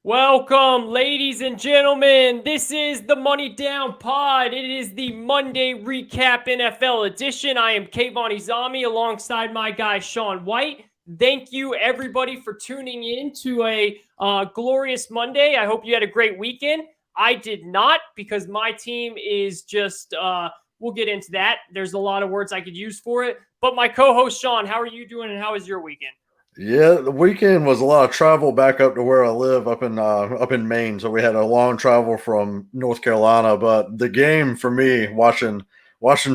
Welcome, ladies and gentlemen. This is the Money Down Pod. It is the Monday Recap NFL edition. I am Kayvon and Shawn alongside my guy Shawn White. Thank you, everybody, for tuning in to a glorious Monday. I hope you had a great weekend. I did not because my team is just, we'll get into that. There's a lot of words I could use for it. But my co-host, Shawn, how are you doing and how was your weekend? Yeah, the weekend was a lot of travel back up to where I live up in Maine. So we had a long travel from North Carolina. But the game for me, watching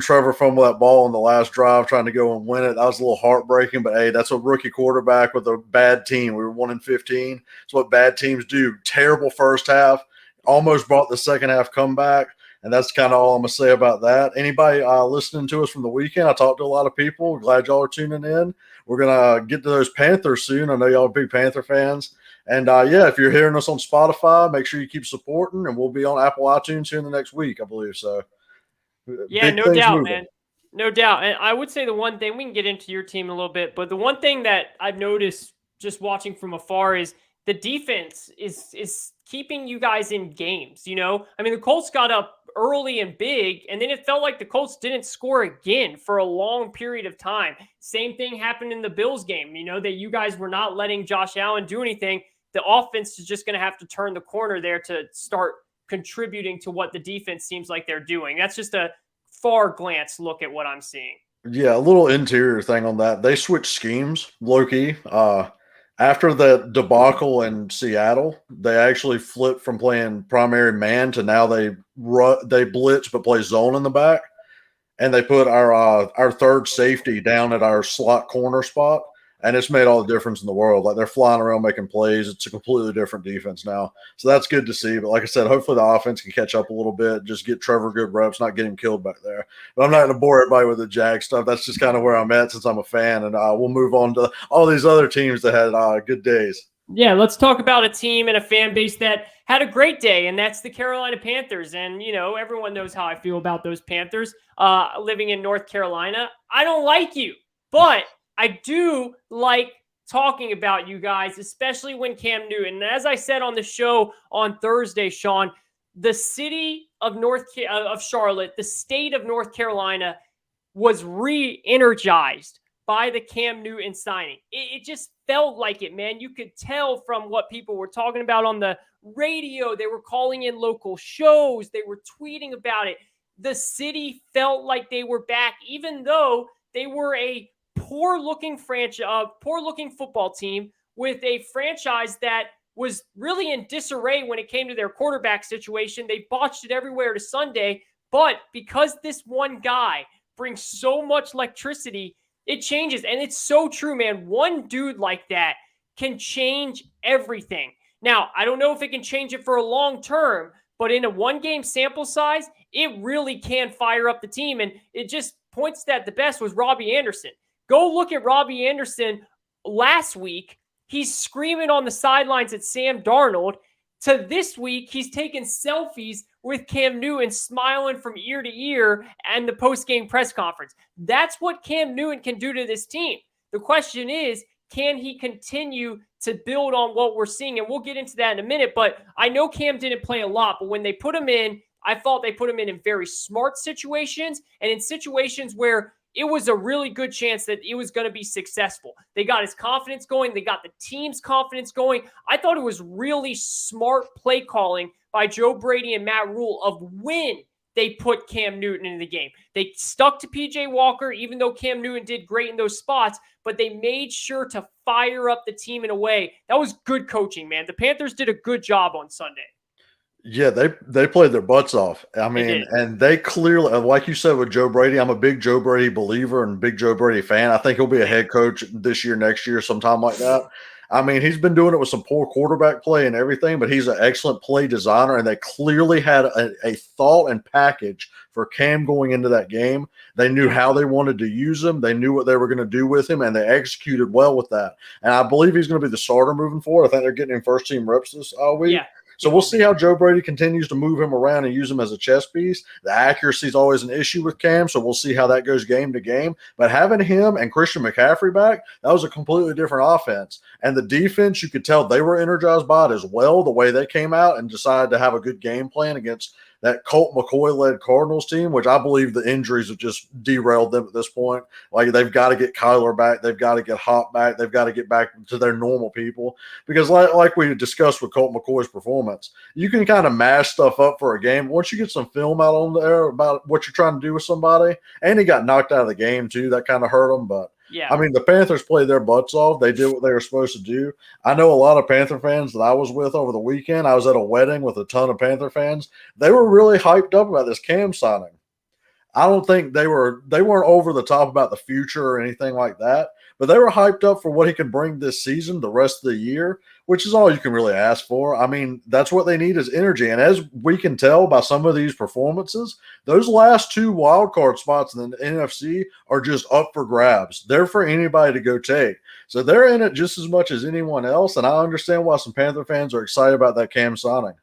Trevor fumble that ball on the last drive, trying to go and win it, that was a little heartbreaking. But hey, that's a rookie quarterback with a bad team. We were 1-15. That's what bad teams do. Terrible first half, almost brought the second half comeback. And that's kind of all I'm gonna say about that. Anybody listening to us from the weekend? I talked to a lot of people. Glad y'all are tuning in. We're gonna get to those Panthers soon. I know y'all are big Panther fans. And yeah, if you're hearing us on Spotify, make sure you keep supporting, and we'll be on Apple iTunes here in the next week, I believe. So Yeah, big no things doubt, moving. man. No doubt. And I would say the one thing, we can get into your team a little bit, but the one thing that I've noticed just watching from afar is the defense is keeping you guys in games, you know? I mean, the Colts got up early and big, and then it felt like the Colts didn't score again for a long period of time. Same thing happened in the Bills game, you know, that you guys were not letting Josh Allen do anything. The offense is just going to have to turn the corner there to start contributing to what the defense seems like they're doing. That's just a far glance look at what I'm seeing. Yeah, a little interior thing on that. They switched schemes, Loki. After the debacle in Seattle, they actually flipped from playing primary man to now they blitz but play zone in the back, and they put our third safety down at our slot corner spot, and it's made all the difference in the world. Like they're flying around making plays. It's a completely different defense now, so that's good to see. But like I said, hopefully the offense can catch up a little bit, just get Trevor good reps, not get him killed back there. But I'm not going to bore everybody with the Jag stuff. That's just kind of where I'm at since I'm a fan, and we'll move on to all these other teams that had good days. Yeah, let's talk about a team and a fan base that had a great day, and that's the Carolina Panthers. And, you know, everyone knows how I feel about those Panthers living in North Carolina. I don't like you, but I do like talking about you guys, especially when Cam Newton. And as I said on the show on Thursday, Shawn, the city of Charlotte, the state of North Carolina was re-energized by the Cam Newton signing. It just felt like it, man. You could tell from what people were talking about on the radio. They were calling in local shows. They were tweeting about it. The city felt like they were back, even though they were a poor-looking football team with a franchise that was really in disarray when it came to their quarterback situation. They botched it everywhere to Sunday, but because this one guy brings so much electricity, it changes. And it's so true, man. One dude like that can change everything. Now, I don't know if it can change it for a long term, but in a one-game sample size, it really can fire up the team. And it just points that the best was Robbie Anderson. Go look at Robbie Anderson last week. He's screaming on the sidelines at Sam Darnold. To this week, he's taking selfies with Cam Newton, smiling from ear to ear and the post-game press conference. That's what Cam Newton can do to this team. The question is, can he continue to build on what we're seeing? And we'll get into that in a minute, but I know Cam didn't play a lot, but when they put him in, I thought they put him in very smart situations and in situations where it was a really good chance that it was going to be successful. They got his confidence going. They got the team's confidence going. I thought it was really smart play calling by Joe Brady and Matt Rule of when they put Cam Newton in the game. They stuck to PJ Walker, even though Cam Newton did great in those spots, but they made sure to fire up the team in a way. That was good coaching, man. The Panthers did a good job on Sunday. Yeah, they played their butts off. I They mean, did. and they clearly, like you said with Joe Brady, I'm a big Joe Brady believer and big Joe Brady fan. I think he'll be a head coach this year, next year, sometime like that. I mean, he's been doing it with some poor quarterback play and everything, but he's an excellent play designer, and they clearly had a thought and package for Cam going into that game. They knew how they wanted to use him. They knew what they were going to do with him, and they executed well with that. And I believe he's going to be the starter moving forward. I think they're getting him first team reps this week. Yeah. So we'll see how Joe Brady continues to move him around and use him as a chess piece. The accuracy is always an issue with Cam, so we'll see how that goes game to game. But having him and Christian McCaffrey back, that was a completely different offense. And the defense, you could tell they were energized by it as well, the way they came out and decided to have a good game plan against that Colt McCoy-led Cardinals team, which I believe the injuries have just derailed them at this point. Like, they've got to get Kyler back. They've got to get Hop back. They've got to get back to their normal people. Because like we discussed with Colt McCoy's performance, you can kind of mash stuff up for a game. Once you get some film out on there about what you're trying to do with somebody, and he got knocked out of the game too, that kind of hurt him. But yeah, I mean, the Panthers played their butts off. They did what they were supposed to do. I know a lot of Panther fans that I was with over the weekend. I was at a wedding with a ton of Panther fans. They were really hyped up about this Cam signing. I don't think they weren't over the top about the future or anything like that, but they were hyped up for what he can bring this season, the rest of the year, which is all you can really ask for. I mean, that's what they need is energy. And as we can tell by some of these performances, those last 2 wildcard spots in the NFC are just up for grabs. They're for anybody to go take. So they're in it just as much as anyone else. And I understand why some Panther fans are excited about that Cam signing.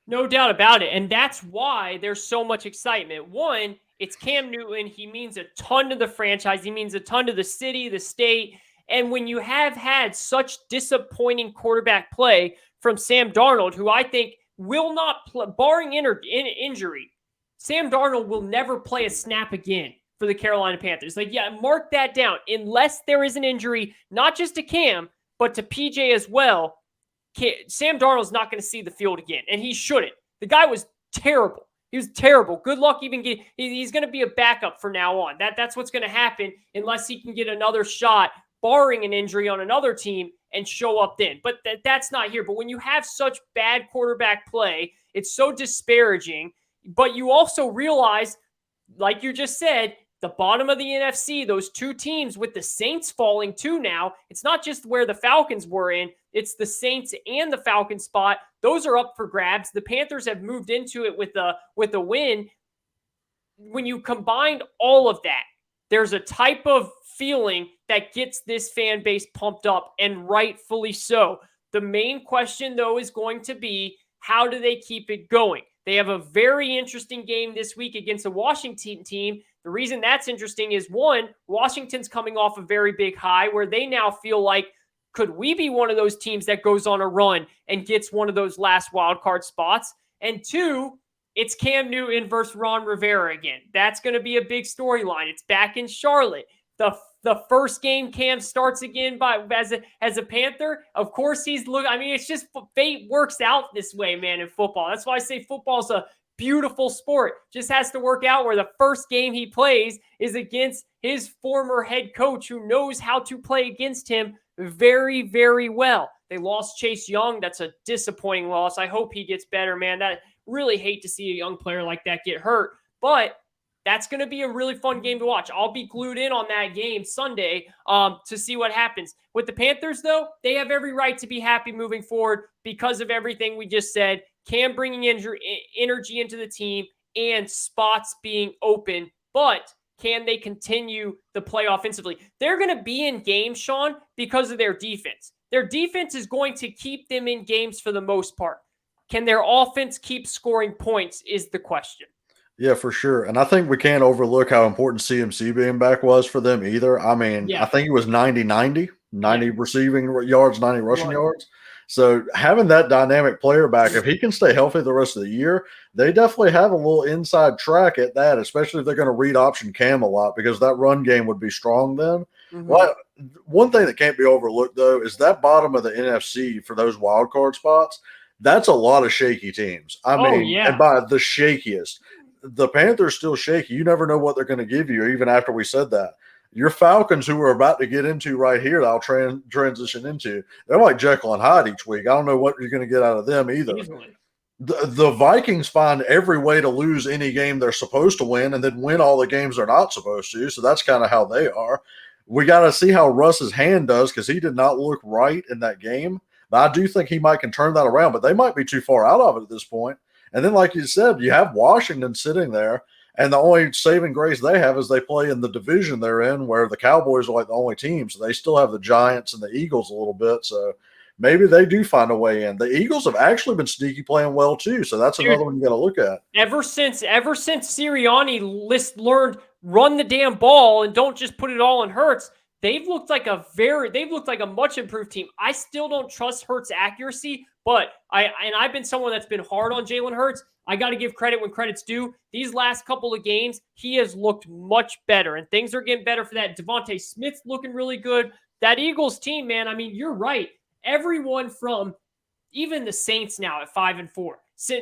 No doubt about it. And that's why there's so much excitement. One, it's Cam Newton. He means a ton to the franchise. He means a ton to the city, the state. And when you have had such disappointing quarterback play from Sam Darnold, who I think will not play, barring injury, Sam Darnold will never play a snap again for the Carolina Panthers. Like, yeah, mark that down. Unless there is an injury, not just to Cam, but to PJ as well, Sam Darnold's not going to see the field again, and he shouldn't. The guy was terrible. He was terrible. Good luck even getting – he's going to be a backup from now on. That's what's going to happen unless he can get another shot, barring an injury on another team, and show up then. But that's not here. But when you have such bad quarterback play, it's so disparaging. But you also realize, like you just said, the bottom of the NFC, those 2 teams with the Saints falling too now, it's not just where the Falcons were in, it's the Saints and the Falcons spot. Those are up for grabs. The Panthers have moved into it with a win. When you combine all of that, there's a type of feeling that gets this fan base pumped up, and rightfully so. The main question, though, is going to be, how do they keep it going? They have a very interesting game this week against a Washington team. The reason that's interesting is, one, Washington's coming off a very big high where they now feel like, could we be one of those teams that goes on a run and gets one of those last wild card spots? And 2, it's Cam Newton versus Ron Rivera again. That's going to be a big storyline. It's back in Charlotte. The first game Cam starts again as a Panther. Of course, it's just fate works out this way, man, in football. That's why I say football's a beautiful sport. Just has to work out where the first game he plays is against his former head coach, who knows how to play against him very, very well. They lost Chase Young. That's a disappointing loss. I hope he gets better, man. That really hate to see a young player like that get hurt, but that's going to be a really fun game to watch. I'll be glued in on that game Sunday to see what happens. With the Panthers, though, they have every right to be happy moving forward because of everything we just said. Cam bringing energy into the team and spots being open, but can they continue the play offensively? They're going to be in games, Shawn, because of their defense. Their defense is going to keep them in games for the most part. Can their offense keep scoring points is the question. Yeah, for sure. And I think we can't overlook how important CMC being back was for them either. I mean, yeah. I think it was 90 receiving yards, 90 rushing yards. So having that dynamic player back, if he can stay healthy the rest of the year, they definitely have a little inside track at that, especially if they're going to read option Cam a lot, because that run game would be strong then. Mm-hmm. Well, one thing that can't be overlooked, though, is that bottom of the NFC for those wild card spots. That's a lot of shaky teams. I mean, and by the shakiest. The Panthers still shaky. You never know what they're going to give you, even after we said that. Your Falcons, who we're about to get into right here, that I'll transition into, they're like Jekyll and Hyde each week. I don't know what you're going to get out of them either. The Vikings find every way to lose any game they're supposed to win and then win all the games they're not supposed to. So that's kind of how they are. We got to see how Russ's hand does, because he did not look right in that game. But I do think he can turn that around, but they might be too far out of it at this point. And then, like you said, you have Washington sitting there, and the only saving grace they have is they play in the division they're in, where the Cowboys are like the only team. So they still have the Giants and the Eagles a little bit. So maybe they do find a way in. The Eagles have actually been sneaky playing well too, so that's another one you got to look at. Ever since Sirianni learned run the damn ball and don't just put it all in Hurts, they've looked like a much improved team. I still don't trust Hurts' accuracy, but I've been someone that's been hard on Jalen Hurts. I got to give credit when credit's due. These last couple of games, he has looked much better, and things are getting better for that. Devontae Smith's looking really good. That Eagles team, man, I mean, you're right. Everyone from even the Saints now at 5-4.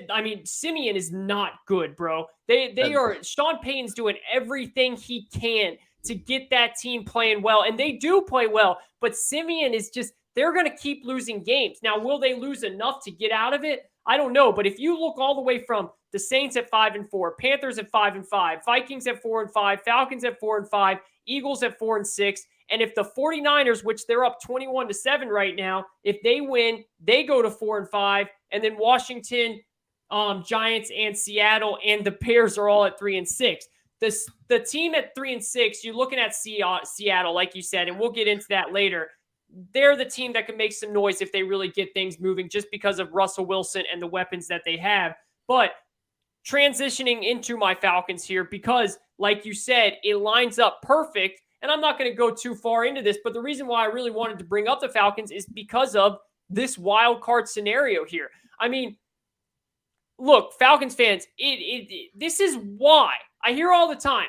I mean, Simeon is not good, bro. They are. Sean Payton's doing everything he can to get that team playing well, and they do play well. But Simeon is just, they're going to keep losing games. Now, will they lose enough to get out of it? I don't know. But if you look all the way from the Saints at 5-4, Panthers at 5-5, Vikings at 4-5, Falcons at 4-5, Eagles at 4-6, and if the 49ers, which they're up 21-7 right now, if they win, they go to 4-5, and then Washington, Giants, and Seattle, and the Bears are all at 3-6. The team at 3-6, you're looking at Seattle, like you said, and we'll get into that later. They're the team that can make some noise if they really get things moving, just because of Russell Wilson and the weapons that they have. But transitioning into my Falcons here, because like you said, it lines up perfect. And I'm not going to go too far into this, but the reason why I really wanted to bring up the Falcons is because of this wild card scenario here. I mean, look, Falcons fans, this is why I hear all the time,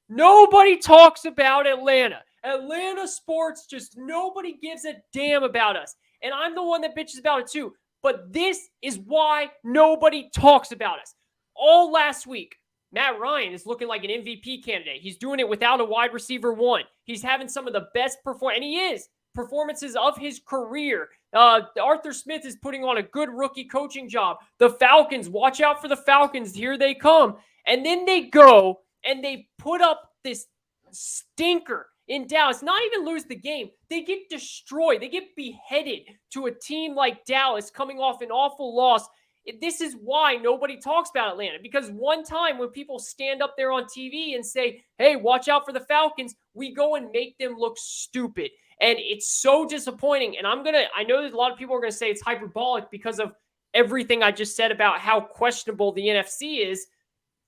nobody talks about Atlanta. Atlanta sports, just nobody gives a damn about us. And I'm the one that bitches about it too. But this is why nobody talks about us. All last week, Matt Ryan is looking like an MVP candidate. He's doing it without a wide receiver one. He's having some of the best performances of his career. Arthur Smith is putting on a good rookie coaching job. The Falcons, watch out for the Falcons. Here they come. And then they go and they put up this stinker in Dallas. Not even lose the game. They get destroyed. They get beheaded to a team like Dallas coming off an awful loss. This is why nobody talks about Atlanta, because one time when people stand up there on TV and say, hey, watch out for the Falcons, we go and make them look stupid. And it's so disappointing. And I know that a lot of people are going to say it's hyperbolic because of everything I just said about how questionable the NFC is.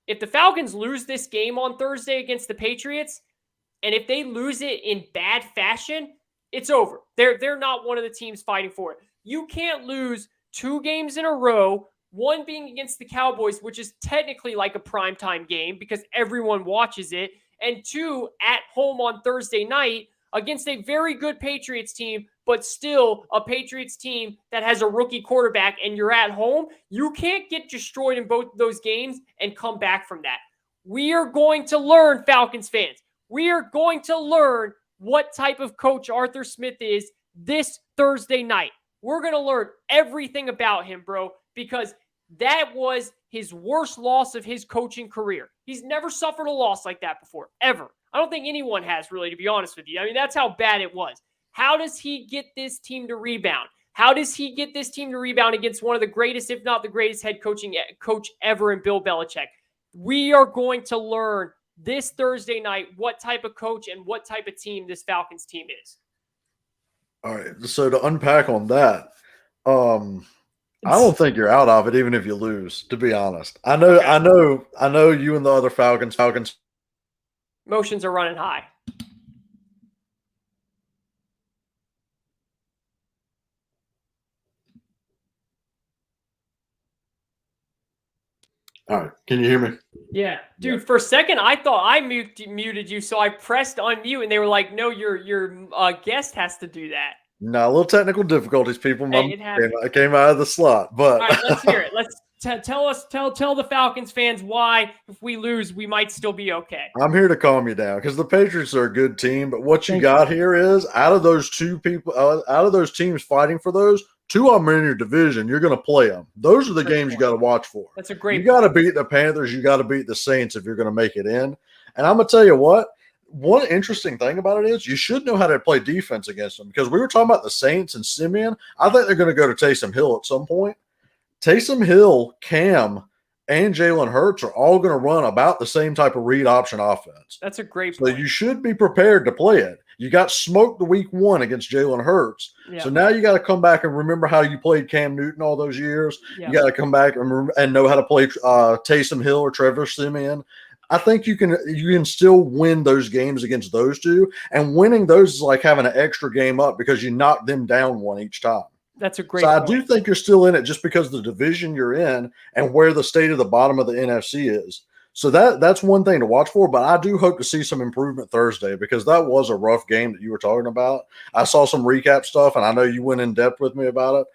If the Falcons lose this game on Thursday against the Patriots, and if they lose it in bad fashion, it's over. They're not one of the teams fighting for it. You can't lose 2 games in a row, one being against the Cowboys, which is technically like a primetime game because everyone watches it, and 2 at home on Thursday night against a very good Patriots team, but still a Patriots team that has a rookie quarterback, and you're at home. You can't get destroyed in both of those games and come back from that. We are going to learn, Falcons fans. We are going to learn what type of coach Arthur Smith is this Thursday night. We're going to learn everything about him, bro, because that was his worst loss of his coaching career. He's never suffered a loss like that before, ever. I don't think anyone has, really, to be honest with you. I mean, that's how bad it was. How does he get this team to rebound? How does he get this team to rebound against one of the greatest, if not the greatest head coach ever in Bill Belichick? We are going to learn this Thursday night what type of coach and what type of team this Falcons team is. All right. So to unpack on that, I don't think you're out of it, even if you lose, to be honest. I know you and the other Falcons. Emotions are running high. All right. Can you hear me? Yeah. Dude, for a second, I thought I muted you, so I pressed unmute, and they were like, no, your guest has to do that. No, a little technical difficulties, people. Hey, I came out of the slot, but all right, let's hear it. Let's tell the Falcons fans why, if we lose, we might still be okay. I'm here to calm you down because the Patriots are a good team, but what you got here is out of those teams fighting for those, 2 of them are in your division. You're going to play them. Those are the games you got to watch for. That's a great. You got to beat the Panthers. You got to beat the Saints if you're going to make it in. And I'm going to tell you what. One interesting thing about it is you should know how to play defense against them, because we were talking about the Saints and Simeon. I think they're going to go to Taysom Hill at some point. Taysom Hill, Cam, and Jalen Hurts are all going to run about the same type of read option offense. That's a great point. So you should be prepared to play it. You got smoked the week 1 against Jalen Hurts. Yeah. So now you got to come back and remember how you played Cam Newton all those years. Yeah. You got to come back and know how to play Taysom Hill or Trevor Siemian. I think you can still win those games against those two, and winning those is like having an extra game up because you knock them down one each time. That's a great point. I do think you're still in it just because of the division you're in and where the state of the bottom of the NFC is. So that's one thing to watch for, but I do hope to see some improvement Thursday because that was a rough game that you were talking about. I saw some recap stuff, and I know you went in depth with me about it.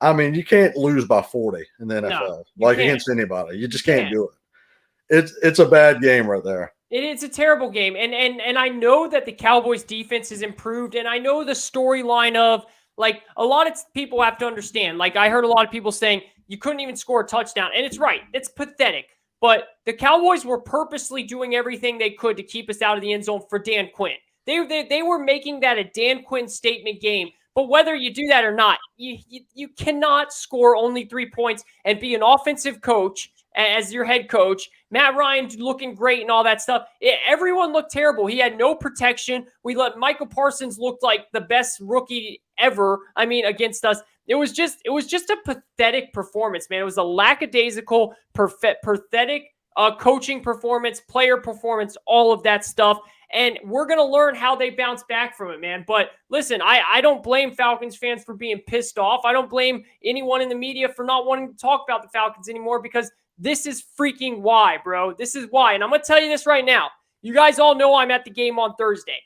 I mean, you can't lose by 40 in the NFL, against anybody. You just can't do it. It's a bad game right there. It's a terrible game, and I know that the Cowboys defense has improved, and I know the storyline of like a lot of people have to understand. Like I heard a lot of people saying you couldn't even score a touchdown, and it's right. It's pathetic. But the Cowboys were purposely doing everything they could to keep us out of the end zone for Dan Quinn. They were making that a Dan Quinn statement game. But whether you do that or not, you cannot score only 3 points and be an offensive coach as your head coach. Matt Ryan looking great and all that stuff. Everyone looked terrible. He had no protection. We let Michael Parsons look like the best rookie ever. I mean, against us. It was just a pathetic performance, man. It was a lackadaisical, pathetic coaching performance, player performance, all of that stuff. And we're going to learn how they bounce back from it, man. But listen, I don't blame Falcons fans for being pissed off. I don't blame anyone in the media for not wanting to talk about the Falcons anymore because this is freaking why, bro. This is why. And I'm going to tell you this right now. You guys all know I'm at the game on Thursday.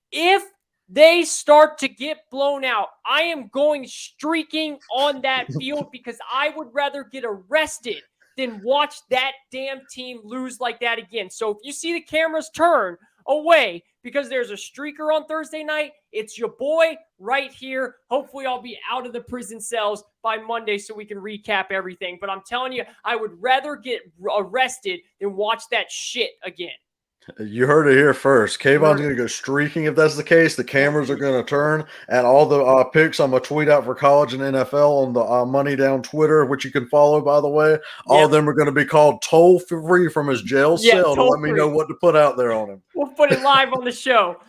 If they start to get blown out, I am going streaking on that field because I would rather get arrested than watch that damn team lose like that again. So if you see the cameras turn away because there's a streaker on Thursday night, it's your boy right here. Hopefully I'll be out of the prison cells by Monday so we can recap everything. But I'm telling you, I would rather get arrested than watch that shit again. You heard it here first. Kayvon's going to go streaking if that's the case. The cameras are going to turn, and all the picks I'm going to tweet out for college and NFL on the Money Down Twitter, which you can follow, by the way. All of them are going to be called toll-free from his jail cell to let me know what to put out there on him. We'll put it live on the show.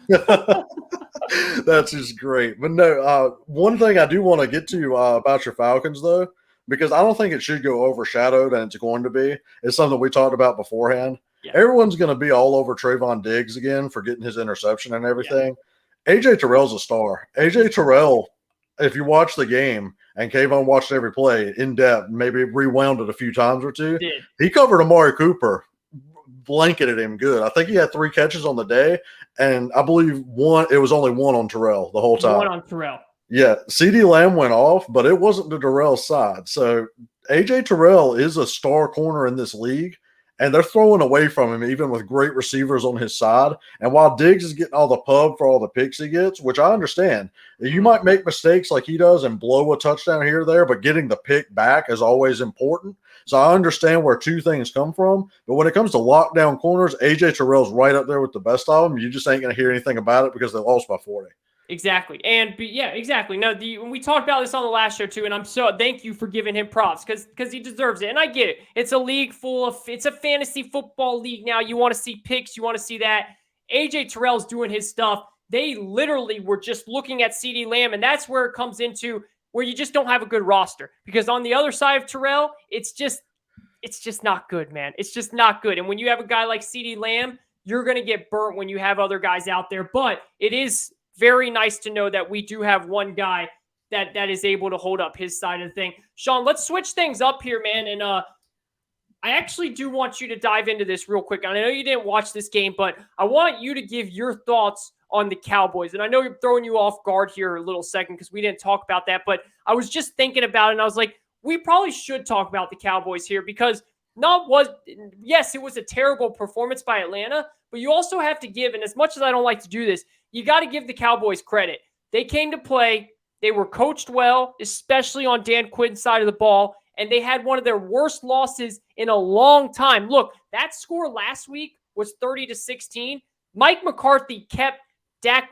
That's just great. But no, one thing I do want to get to about your Falcons, though, because I don't think it should go overshadowed, and it's going to be. It's something we talked about beforehand. Yeah. Everyone's going to be all over Trayvon Diggs again for getting his interception and everything. Yeah. A.J. Terrell's a star. A.J. Terrell, if you watch the game, and Kayvon watched every play in depth, maybe rewound it a few times or two, he covered Amari Cooper, blanketed him good. I think he had 3 catches on the day, and I believe it was only 1 on Terrell the whole time. 1 on Terrell. Yeah, CeeDee Lamb went off, but it wasn't to Terrell's side. So A.J. Terrell is a star corner in this league. And they're throwing away from him, even with great receivers on his side. And while Diggs is getting all the pub for all the picks he gets, which I understand, you might make mistakes like he does and blow a touchdown here or there, but getting the pick back is always important. So I understand where 2 things come from. But when it comes to lockdown corners, A.J. Terrell's right up there with the best of them. You just ain't going to hear anything about it because they lost by 40. Exactly. And yeah, exactly. No, we talked about this on the last show too, and thank you for giving him props because he deserves it. And I get it. It's a league it's a fantasy football league now. You want to see picks, you want to see that. AJ Terrell's doing his stuff. They literally were just looking at CeeDee Lamb, and that's where it comes into where you just don't have a good roster. Because on the other side of Terrell, it's just not good, man. It's just not good. And when you have a guy like CeeDee Lamb, you're going to get burnt when you have other guys out there. But it is very nice to know that we do have one guy that is able to hold up his side of the thing. Shawn, let's switch things up here, man. And I actually do want you to dive into this real quick. And I know you didn't watch this game, but I want you to give your thoughts on the Cowboys. And I know you're throwing you off guard here a little second because we didn't talk about that. But I was just thinking about it, and I was like, we probably should talk about the Cowboys here because yes, it was a terrible performance by Atlanta, but you also have to give, and as much as I don't like to do this, you got to give the Cowboys credit. They came to play. They were coached well, especially on Dan Quinn's side of the ball, and they had one of their worst losses in a long time. Look, that score last week was 30-16. Mike McCarthy kept Dak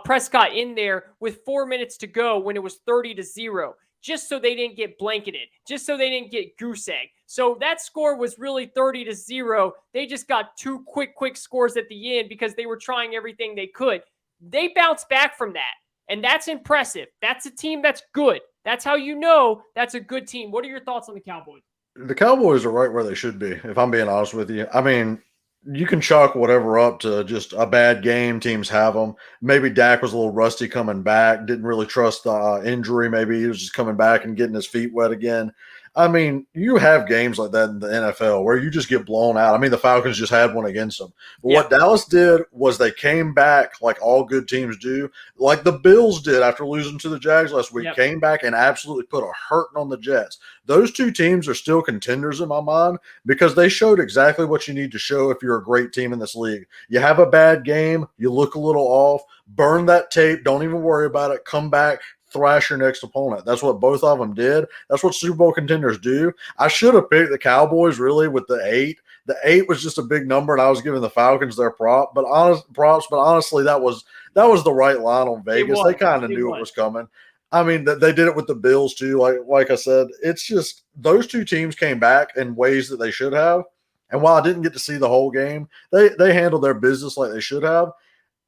Prescott in there with 4 minutes to go when it was 30-0, just so they didn't get blanketed, just so they didn't get goose egg. So that score was really 30-0. They just got 2 quick scores at the end because they were trying everything they could. They bounce back from that, and that's impressive. That's a team that's good. That's how you know that's a good team. What are your thoughts on the Cowboys? The Cowboys are right where they should be, if I'm being honest with you. I mean, you can chalk whatever up to just a bad game. Teams have them. Maybe Dak was a little rusty coming back, didn't really trust the injury. Maybe he was just coming back and getting his feet wet again. I mean, you have games like that in the NFL where you just get blown out. I mean, the Falcons just had one against them. But what Dallas did was they came back like all good teams do, like the Bills did after losing to the Jags last week, came back and absolutely put a hurting on the Jets. Those two teams are still contenders in my mind because they showed exactly what you need to show if you're a great team in this league. You have a bad game, you look a little off, burn that tape, don't even worry about it, come back, thrash your next opponent. That's what both of them did. That's what Super Bowl contenders do. I should have picked the Cowboys really with the 8. The 8 was just a big number, and I was giving the Falcons their props. But honestly, that was the right line on Vegas. They kind of knew it was coming. I mean, they did it with the Bills too. Like I said, it's just those two teams came back in ways that they should have. And while I didn't get to see the whole game, they handled their business like they should have.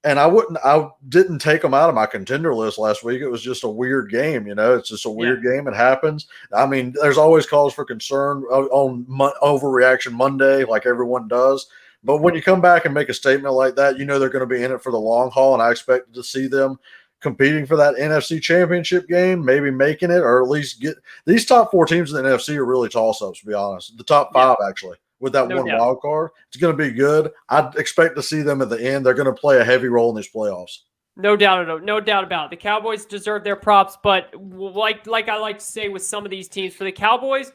And I didn't take them out of my contender list last week. It was just a weird game, It's just a weird game. It happens. I mean, there's always cause for concern on overreaction Monday, like everyone does. But when you come back and make a statement like that, they're going to be in it for the long haul. And I expect to see them competing for that NFC championship game, maybe making it, or at least get these top 4 teams in the NFC are really toss-ups, to be honest. The top 5, actually. With that one wild card, it's going to be good. I expect to see them at the end. They're going to play a heavy role in these playoffs. No doubt about it. The Cowboys deserve their props, but like I like to say with some of these teams, for the Cowboys,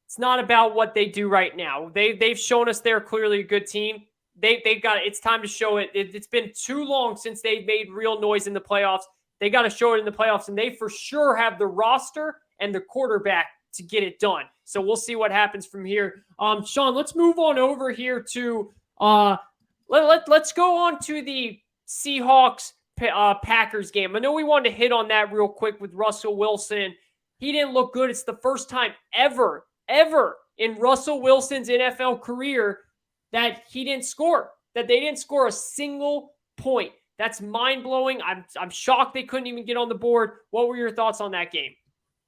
it's not about what they do right now. They've shown us they're clearly a good team. They've got it's time to show it. It's been too long since they've made real noise in the playoffs. They got to show it in the playoffs, and they for sure have the roster and the quarterback to get it done. So we'll see what happens from here. Shawn, let's move on over here to let's go on to the Seahawks Packers game. I know we wanted to hit on that real quick with Russell Wilson. He didn't look good. It's the first time ever in Russell Wilson's NFL career that he didn't score, that they didn't score a single point. That's mind-blowing. I'm shocked they couldn't even get on the board. What were your thoughts on that game?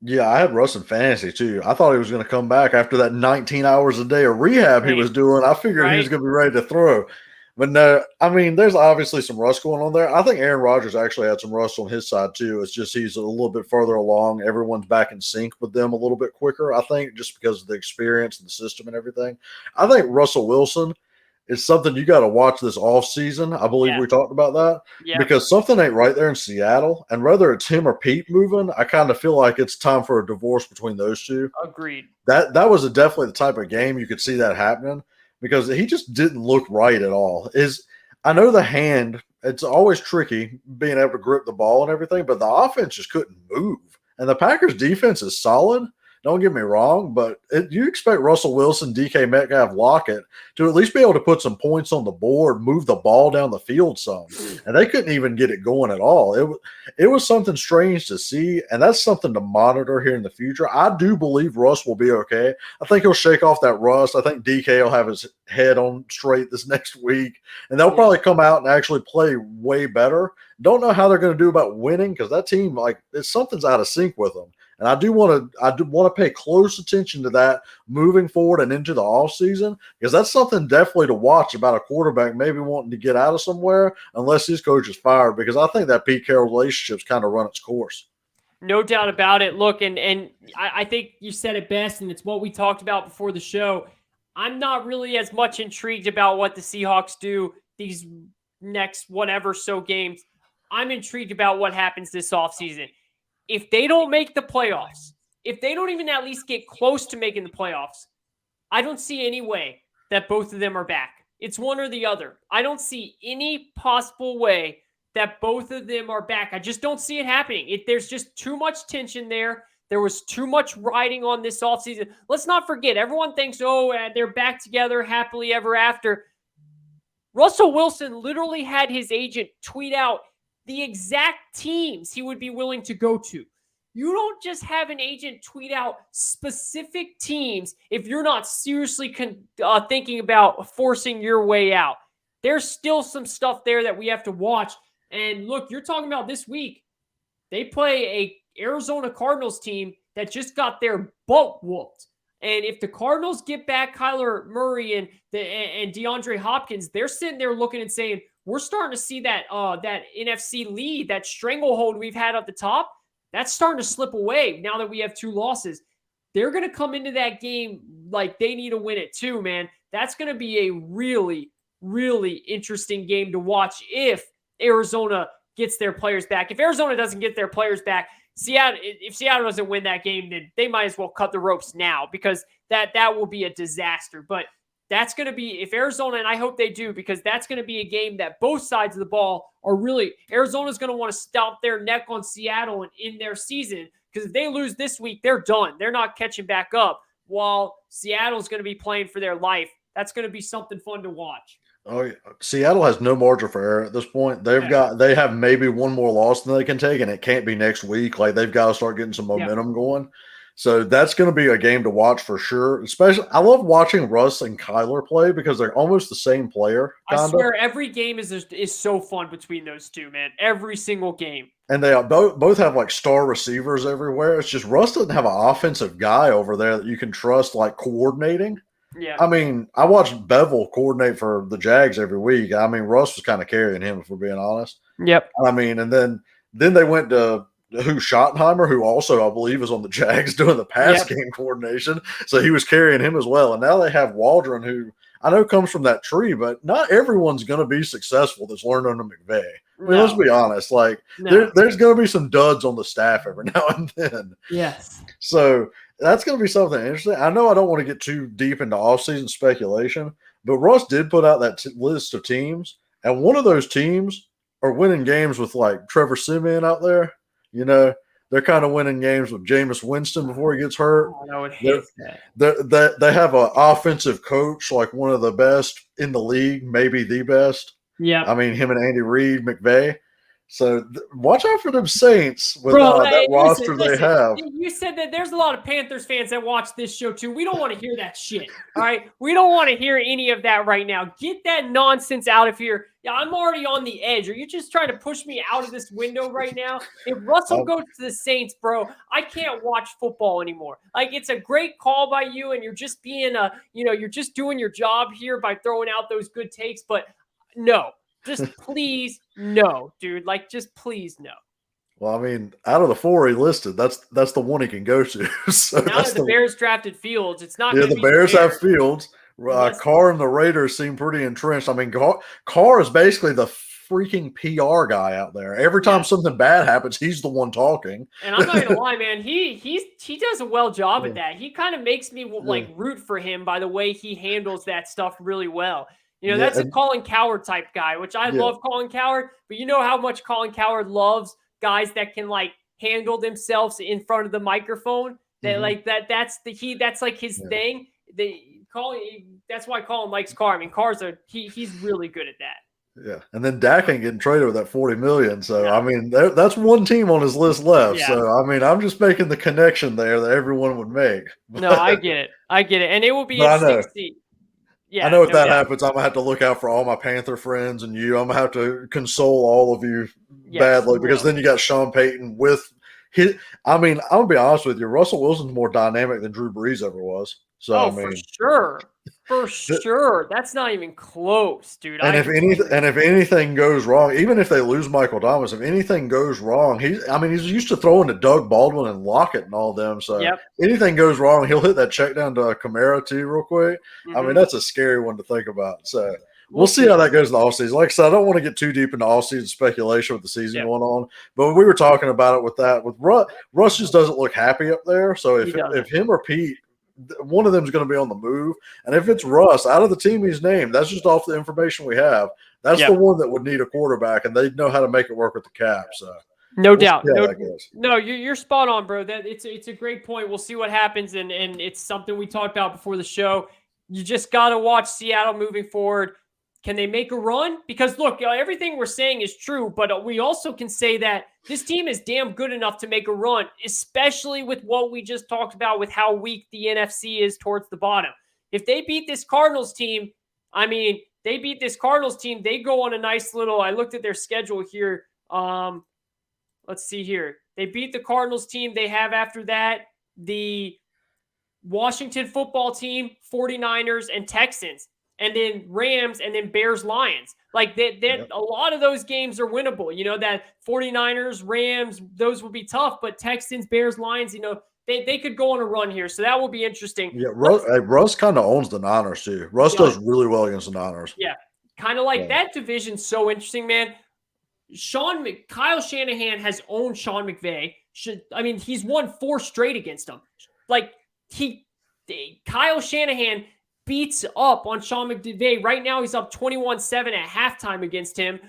Yeah, I had Russ in fantasy too. I thought he was going to come back after that 19 hours a day of rehab he was doing. I figured he was going to be ready to throw. But no, I mean, there's obviously some rust going on there. I think Aaron Rodgers actually had some rust on his side too. It's just he's a little bit further along. Everyone's back in sync with them a little bit quicker, I think, just because of the experience and the system and everything. I think Russell Wilson is something you got to watch this offseason. I believe we talked about that because something ain't right there in Seattle. And whether it's him or Pete moving, I kind of feel like it's time for a divorce between those two. Agreed. That was definitely the type of game you could see that happening because he just didn't look right at all. I know the hand, it's always tricky being able to grip the ball and everything, but the offense just couldn't move. And the Packers defense is solid. Don't get me wrong, but you expect Russell Wilson, DK Metcalf, Lockett to at least be able to put some points on the board, move the ball down the field some. And they couldn't even get it going at all. It was something strange to see, and that's something to monitor here in the future. I do believe Russ will be okay. I think he'll shake off that rust. I think DK will have his head on straight this next week, and they'll probably come out and actually play way better. Don't know how they're going to do about winning because that team, something's out of sync with them. And I do want to pay close attention to that moving forward and into the offseason because that's something definitely to watch about a quarterback maybe wanting to get out of somewhere unless his coach is fired because I think that Pete Carroll relationship's kind of run its course. No doubt about it. Look, and I think you said it best, and it's what we talked about before the show. I'm not really as much intrigued about what the Seahawks do these next whatever so games. I'm intrigued about what happens this offseason. If they don't make the playoffs, if they don't even at least get close to making the playoffs, I don't see any way that both of them are back. It's one or the other. I don't see any possible way that both of them are back. I just don't see it happening. There's just too much tension there. There was too much riding on this offseason. Let's not forget, everyone thinks, they're back together happily ever after. Russell Wilson literally had his agent tweet out the exact teams he would be willing to go to. You don't just have an agent tweet out specific teams if you're not seriously thinking about forcing your way out. There's still some stuff there that we have to watch. And look, you're talking about this week. They play a Arizona Cardinals team that just got their butt whooped. And if the Cardinals get back Kyler Murray and DeAndre Hopkins, they're sitting there looking and saying, we're starting to see that that NFC lead, that stranglehold we've had at the top, that's starting to slip away now that we have 2 losses. They're going to come into that game like they need to win it too, man. That's going to be a really, really interesting game to watch if Arizona gets their players back. If Arizona doesn't get their players back, if Seattle doesn't win that game, then they might as well cut the ropes now, because that will be a disaster. But that's going to be, if Arizona, and I hope they do, because that's going to be a game that both sides of the ball are really, Arizona's going to want to stomp their neck on Seattle and in their season, because if they lose this week, they're done. They're not catching back up, while Seattle's going to be playing for their life. That's going to be something fun to watch. Oh, yeah. Seattle has no margin for error at this point. They have maybe one more loss than they can take, and it can't be next week. Like, they've got to start getting some momentum going. So that's going to be a game to watch for sure. Especially, I love watching Russ and Kyler play because they're almost the same player. I swear, every game is so fun between those two, man. Every single game. And they both have like star receivers everywhere. It's just Russ doesn't have an offensive guy over there that you can trust, like, coordinating. Yeah. I mean, I watched Bevel coordinate for the Jags every week. I mean, Russ was kind of carrying him, if we're being honest. Yep. I mean, and then they went to Schottenheimer, who also, I believe, is on the Jags doing the pass game coordination. So he was carrying him as well. And now they have Waldron, who I know comes from that tree, but not everyone's going to be successful that's learned under McVay. I mean, let's be honest. Like, there's going to be some duds on the staff every now and then. Yes. So that's going to be something interesting. I know I don't want to get too deep into offseason speculation, but Russ did put out that list of teams, and one of those teams are winning games with, like, Trevor Siemian out there. You know, they're kind of winning games with Jameis Winston before he gets hurt. Oh, I would hate that. They have an offensive coach, like one of the best in the league, maybe the best. Yeah. I mean, him and Andy Reid, McVay. So watch out for them Saints with that roster they have. You said that there's a lot of Panthers fans that watch this show too. We don't want to hear that shit. All right. We don't want to hear any of that right now. Get that nonsense out of here. Yeah, I'm already on the edge. Are you just trying to push me out of this window right now? If Russell goes to the Saints, bro, I can't watch football anymore. Like, it's a great call by you, and you're just being you're just doing your job here by throwing out those good takes. But no. Just please no, dude. Like, just please no. Well, I mean, out of the 4 he listed, that's the one he can go to. So now that the Bears drafted Fields, it's not. Yeah, the Bears have Fields. Carr and the Raiders seem pretty entrenched. I mean, Carr is basically the freaking PR guy out there. Every time something bad happens, he's the one talking. And I'm not gonna lie, man. He does a well job at that. He kind of makes me like root for him by the way he handles that stuff really well. You know, that's a Colin Cowherd type guy, which I love Colin Cowherd, but you know how much Colin Cowherd loves guys that can, like, handle themselves in front of the microphone. That like that's like his thing. That's why Colin likes Carr. I mean, he's really good at that. Yeah, and then Dak ain't getting traded with that $40 million. So I mean, that's one team on his list left. Yeah. So I mean, I'm just making the connection there that everyone would make. No, I get it, and it will be interesting to see. Yeah, I know if that happens, I'm gonna have to look out for all my Panther friends and you. I'm gonna have to console all of you badly because then you got Sean Payton with his. I mean, I'm gonna be honest with you. Russell Wilson's more dynamic than Drew Brees ever was. So I mean, for sure, that's not even close, dude. And if anything goes wrong, even if they lose Michael Thomas, if anything goes wrong, he's used to throwing to Doug Baldwin and Lockett and all them. So anything goes wrong, he'll hit that check down to Kamara too, real quick. I mean, that's a scary one to think about. So we'll see how that goes in the offseason. Like I said, I don't want to get too deep into offseason speculation with the season going on, but we were talking about it with that. With Russ just doesn't look happy up there. So if him or Pete, one of them is going to be on the move. And if it's Russ, out of the team he's named, that's just off the information we have. That's the one that would need a quarterback, and they know how to make it work with the cap. So no doubt. No, you're spot on, bro. That it's a great point. We'll see what happens, and it's something we talked about before the show. You just got to watch Seattle moving forward. Can they make a run? Because, look, everything we're saying is true, but we also can say that this team is damn good enough to make a run, especially with what we just talked about with how weak the NFC is towards the bottom. If they beat this Cardinals team, I mean, they beat this Cardinals team. They go on a nice little, I looked at their schedule here. Let's see here. They beat the Cardinals team. They have after that the Washington football team, 49ers, and Texans, and then Rams, and then Bears, Lions. Like that, a lot of those games are winnable. You know, that 49ers, Rams, those will be tough, but Texans, Bears, Lions, you know, they could go on a run here. So that will be interesting. Yeah, Russ kind of owns the Niners too. Russ does really well against the Niners. Yeah, kind of like that division's so interesting, man. Kyle Shanahan has owned Sean McVay. He's won 4 straight against him. Like Kyle Shanahan beats up on Sean McVay. Right now, he's up 21-7 at halftime against him.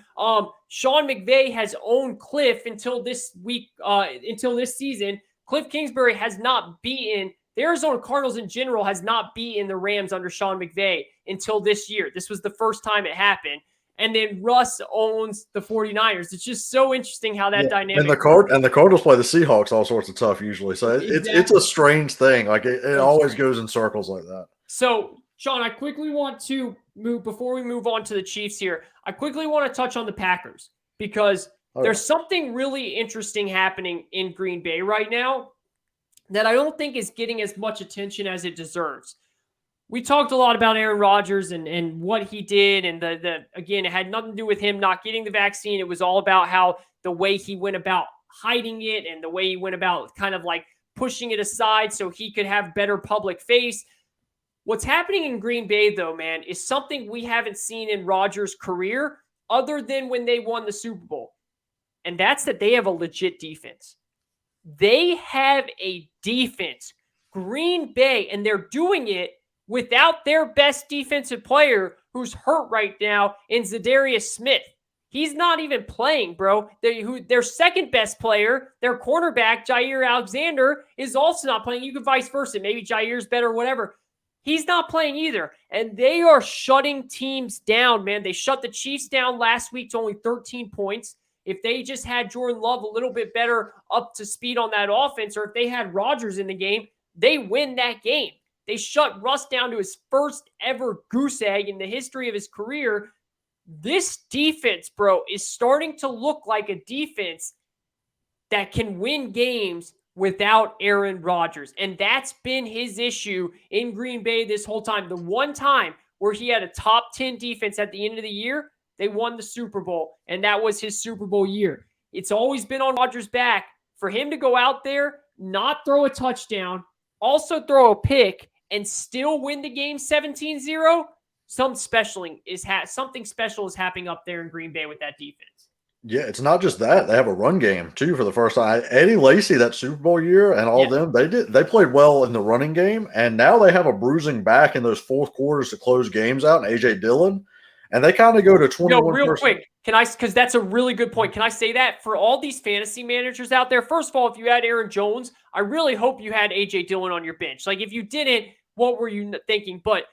Sean McVay has owned Cliff until this week, until this season. Cliff Kingsbury has not beaten the Arizona Cardinals in general, has not beaten the Rams under Sean McVay until this year. This was the first time it happened. And then Russ owns the 49ers. It's just so interesting how that dynamic. And the Cardinals play the Seahawks all sorts of tough usually. So it's a strange thing. Like it always goes in circles like that. So, Shawn, I quickly want to move, before we move on to the Chiefs here, I quickly want to touch on the Packers because there's something really interesting happening in Green Bay right now that I don't think is getting as much attention as it deserves. We talked a lot about Aaron Rodgers and what he did. And again, it had nothing to do with him not getting the vaccine. It was all about how the way he went about hiding it and the way he went about kind of like pushing it aside so he could have better public face. What's happening in Green Bay, though, man, is something we haven't seen in Rodgers' career other than when they won the Super Bowl. And that's that they have a legit defense. They have a defense. Green Bay, and they're doing it without their best defensive player who's hurt right now in Zadarius Smith. He's not even playing, bro. Their second best player, their cornerback, Jair Alexander, is also not playing. You could vice versa. Maybe Jair's better, whatever. He's not playing either. And they are shutting teams down, man. They shut the Chiefs down last week to only 13 points. If they just had Jordan Love a little bit better up to speed on that offense, or if they had Rodgers in the game, they win that game. They shut Russ down to his first ever goose egg in the history of his career. This defense, bro, is starting to look like a defense that can win games without Aaron Rodgers. And that's been his issue in Green Bay this whole time. The one time where he had a top 10 defense at the end of the year, they won the Super Bowl, and that was his Super Bowl year. It's always been on Rodgers' back for him to go out there, not throw a touchdown, also throw a pick, and still win the game 17-0, something special is happening up there in Green Bay with that defense. Yeah, it's not just that. They have a run game, too, for the first time. Eddie Lacy, that Super Bowl year, and all of them, they played well in the running game, and now they have a bruising back in those fourth quarters to close games out, and A.J. Dillon, and they kind of go to 21%. No, real quick, because that's a really good point. Can I say that? For all these fantasy managers out there, first of all, if you had Aaron Jones, I really hope you had A.J. Dillon on your bench. Like, if you didn't, what were you thinking? But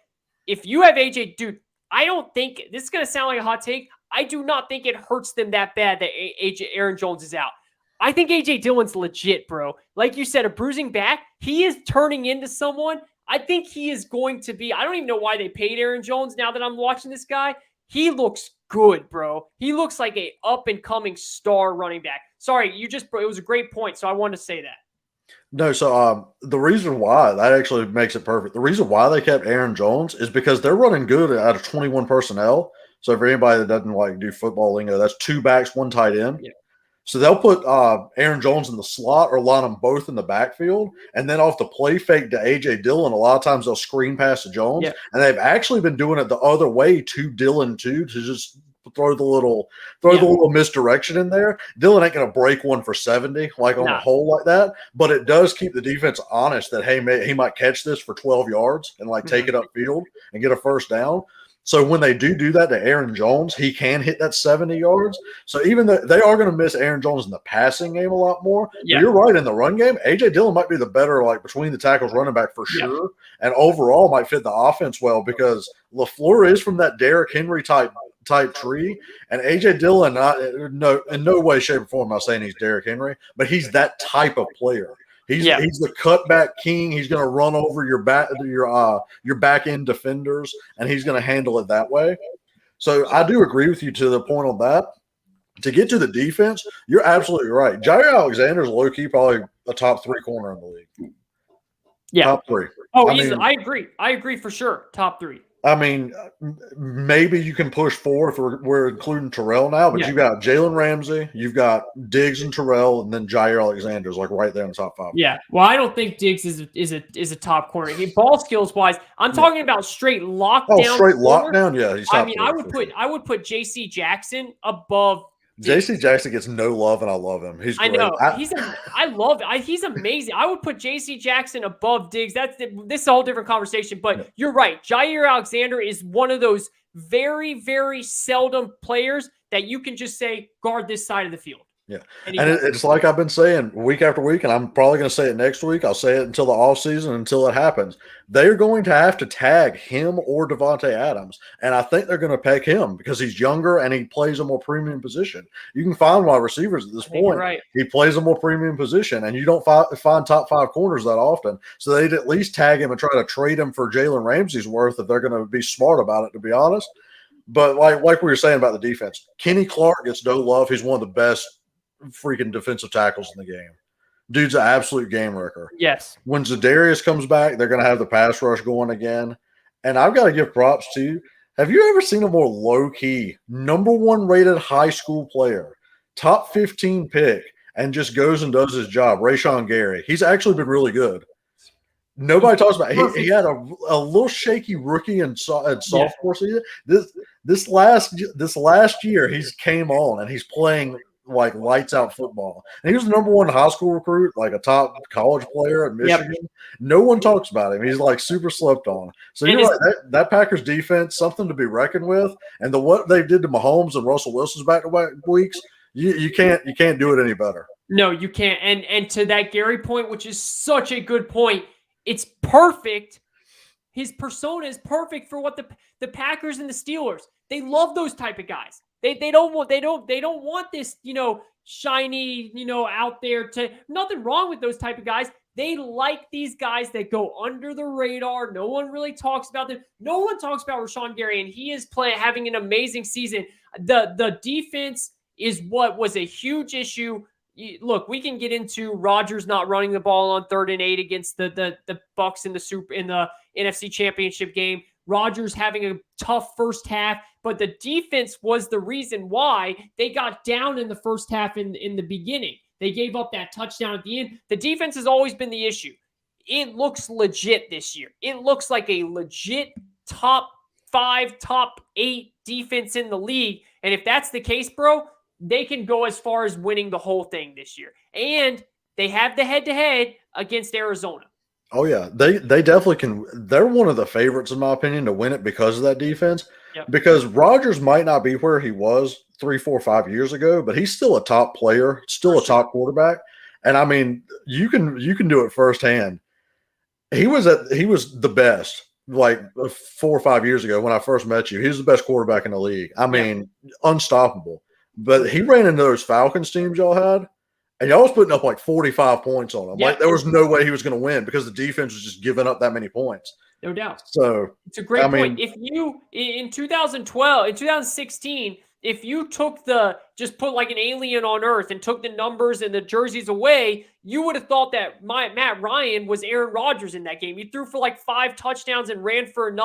if you have A.J., dude, I don't think – this is going to sound like a hot take. I do not think it hurts them that bad that Aaron Jones is out. I think A.J. Dillon's legit, bro. Like you said, a bruising back. He is turning into someone. I think he is going to be – I don't even know why they paid Aaron Jones now that I'm watching this guy. He looks good, bro. He looks like a up-and-coming star running back. Sorry, it was a great point, so I wanted to say that. No, so the reason why that actually makes it perfect. The reason why they kept Aaron Jones is because they're running good out of 21 personnel. So for anybody that doesn't like do football lingo, that's 2 backs, 1 tight end. Yeah. So they'll put Aaron Jones in the slot or line them both in the backfield, and then off the play fake to A.J. Dillon, a lot of times they'll screen pass to Jones. Yeah. And they've actually been doing it the other way to Dillon too, to just throw the little misdirection in there. Dillon ain't going to break one for 70 like on a hole like that, but it does keep the defense honest that, hey, he might catch this for 12 yards and take it upfield and get a first down. So when they do that to Aaron Jones, he can hit that 70 yards. So even though they are going to miss Aaron Jones in the passing game a lot more, you're right, in the run game, A.J. Dillon might be the better, between the tackles running back for sure, and overall might fit the offense well because LaFleur is from that Derrick Henry type tree, and A.J. Dillon, in no way, shape, or form am I saying he's Derrick Henry, but he's that type of player. He's the cutback king. He's going to run over your back end defenders, and he's going to handle it that way. So I do agree with you to the point on that. To get to the defense, you're absolutely right. Jair Alexander's low-key probably a top 3 corner in the league. Yeah. Top 3. Oh, I agree. I agree for sure. Top 3. I mean, maybe you can push 4 if we're including Terrell now, but you've got Jalen Ramsey, you've got Diggs and Terrell, and then Jair Alexander's like right there in the top 5. Yeah. Well, I don't think Diggs is a top corner. Ball skills wise, I'm talking about straight lockdown. Oh, straight corner. lockdown. Yeah, he's top 3. I would put J.C. Jackson above. J.C. Jackson gets no love, and I love him. He's great. I know. I love it. He's amazing. I would put J.C. Jackson above Diggs. This is a whole different conversation, but you're right. Jair Alexander is one of those very, very seldom players that you can just say, guard this side of the field. Yeah. And it's like I've been saying week after week, and I'm probably going to say it next week. I'll say it until the offseason, until it happens. They're going to have to tag him or Devontae Adams. And I think they're going to peg him because he's younger and he plays a more premium position. You can find wide receivers at this point. Right. He plays a more premium position, and you don't find top 5 corners that often. So they'd at least tag him and try to trade him for Jalen Ramsey's worth if they're going to be smart about it, to be honest. But like we were saying about the defense, Kenny Clark gets no love. He's one of the best freaking defensive tackles in the game. Dude's an absolute game wrecker. Yes. When Zadarius comes back, they're going to have the pass rush going again. And I've got to give props to, have you ever seen a more low-key, number 1 rated high school player, top 15 pick, and just goes and does his job? Rashawn Gary. He's actually been really good. Nobody talks about it. He had a little shaky rookie and sophomore season. This last year, he's came on and he's playing like lights out football. And he was the number 1 high school recruit, like a top college player at Michigan. Yep. No one talks about him. He's like super slept on. So you're right, that Packers defense, something to be reckoned with. And what they did to Mahomes and Russell Wilson's back-to-back weeks, you can't do it any better. No, you can't. And to that Gary point, which is such a good point, it's perfect. His persona is perfect for what the Packers and the Steelers, they love those type of guys. They don't want this, shiny, out there nothing wrong with those type of guys. They like these guys that go under the radar. No one really talks about them. No one talks about Rashawn Gary, and he is having an amazing season. The defense is what was a huge issue. Look, we can get into Rodgers not running the ball on 3rd and 8 against the Bucs in the NFC Championship game. Rodgers having a tough first half, but the defense was the reason why they got down in the first half in the beginning. They gave up that touchdown at the end. The defense has always been the issue. It looks legit this year. It looks like a legit top 5, top 8 defense in the league. And if that's the case, bro, they can go as far as winning the whole thing this year. And they have the head-to-head against Arizona. Oh, yeah. They definitely can. They're one of the favorites, in my opinion, to win it because of that defense. Yep. Because Rodgers might not be where he was 3, 4, 5 years ago, but he's still a top player, still a top quarterback. And, I mean, you can do it firsthand. He was the best like 4 or 5 years ago when I first met you. He was the best quarterback in the league. I mean, unstoppable. But he ran into those Falcons teams y'all had, and y'all was putting up like 45 points on them. Yeah. Like there was no way he was going to win because the defense was just giving up that many points. No doubt. So it's a great point. If you in 2016, if you just put like an alien on Earth and took the numbers and the jerseys away, you would have thought that Matt Ryan was Aaron Rodgers in that game. He threw for like 5 touchdowns and ran for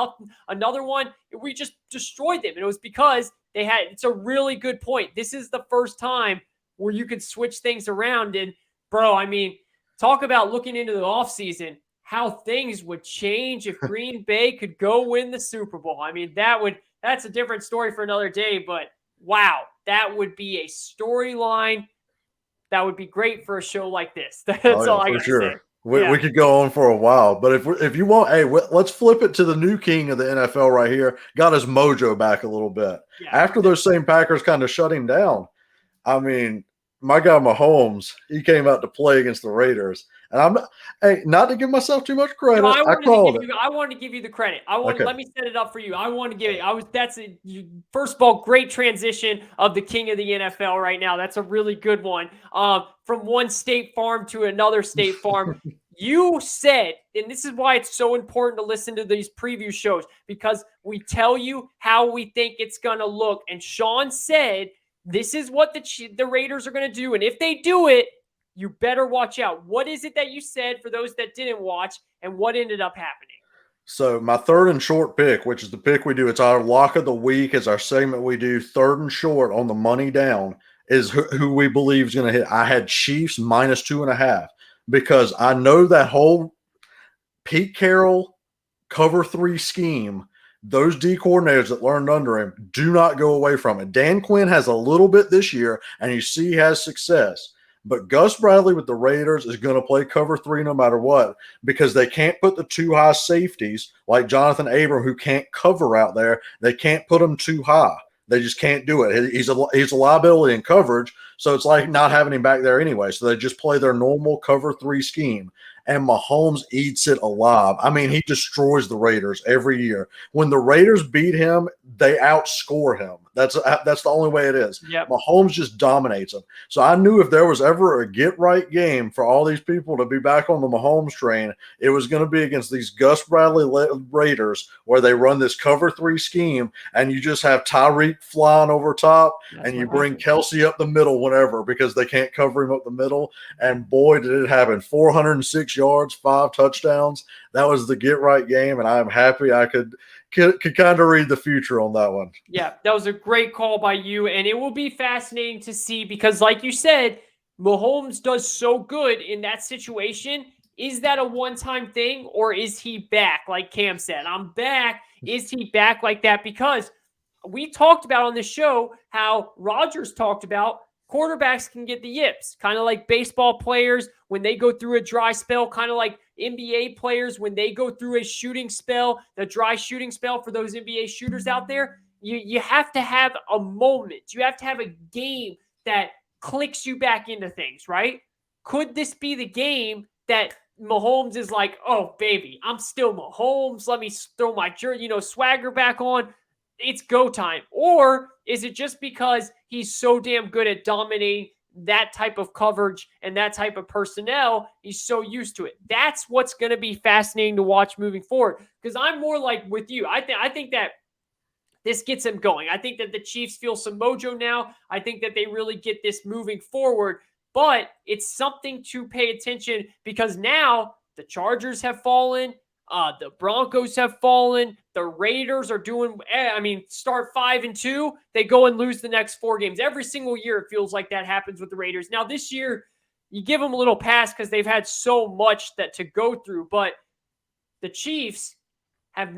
another one. We just destroyed them, and it was because it's a really good point. This is the first time where you could switch things around. And, bro, I mean, talk about looking into the offseason, how things would change if Green Bay could go win the Super Bowl. I mean, that's a different story for another day, but wow, that would be a storyline that would be great for a show like this. That's all I got to say. We could go on for a while, but if you want, hey, let's flip it to the new king of the NFL right here. Got his mojo back a little bit. Yeah. After those same Packers kind of shut him down, I mean, my guy Mahomes, he came out to play against the Raiders. And I'm not to give myself too much credit. No, I wanted to give you the credit. Let me set it up for you. I want to give it. First of all, great transition of the king of the NFL right now. That's a really good one. From one State Farm to another State Farm. You said, and this is why it's so important to listen to these preview shows, because we tell you how we think it's going to look. And Shawn said, this is what the Raiders are going to do. And if they do it, you better watch out. What is it that you said for those that didn't watch, and what ended up happening? So my third and short pick, which is the pick we do, it's our lock of the week. It's our segment we do, third and short on the money down, is who we believe is going to hit. I had Chiefs -2.5 because I know that whole Pete Carroll cover 3 scheme, those D coordinators that learned under him do not go away from it. Dan Quinn has a little bit this year, and you see he has success. But Gus Bradley with the Raiders is going to play cover 3 no matter what, because they can't put the 2 high safeties like Jonathan Abram, who can't cover out there. They can't put him too high. They just can't do it. He's a liability in coverage, so it's like not having him back there anyway. So they just play their normal cover 3 scheme. And Mahomes eats it alive. I mean, he destroys the Raiders every year. When the Raiders beat him, they outscore him. That's the only way it is. Yep. Mahomes just dominates them. So I knew if there was ever a get-right game for all these people to be back on the Mahomes train, it was going to be against these Gus Bradley-led Raiders, where they run this cover 3 scheme, and you just have Tyreek flying over top, and you bring Kelsey up the middle whenever, because they can't cover him up the middle. And boy, did it happen. 406 yards, 5 touchdowns. That was the get-right game, and I'm happy I could kind of read the future on that one. Yeah, that was a great call by you, and it will be fascinating to see because, like you said, Mahomes does so good in that situation. Is that a one-time thing, or is he back, like Cam said? I'm back. Is he back like that? Because we talked about on the show how Rodgers talked about quarterbacks can get the yips, kind of like baseball players when they go through a dry spell, kind of like NBA players when they go through a shooting spell, the dry shooting spell for those NBA shooters out there. You have to have a moment. You have to have a game that clicks you back into things, right? Could this be the game that Mahomes is like, oh, baby, I'm still Mahomes. Let me throw my swagger back on. It's go time. Or is it just because he's so damn good at dominating that type of coverage and that type of personnel, he's so used to it? That's what's going to be fascinating to watch moving forward, because I'm more like with you. I think that this gets him going. I think that the Chiefs feel some mojo now. I think that they really get this moving forward, but it's something to pay attention because now the Chargers have fallen. The Broncos have fallen. The Raiders are doing, start 5-2. They go and lose the next 4 games. Every single year, it feels like that happens with the Raiders. Now, this year, you give them a little pass because they've had so much that to go through. But the Chiefs have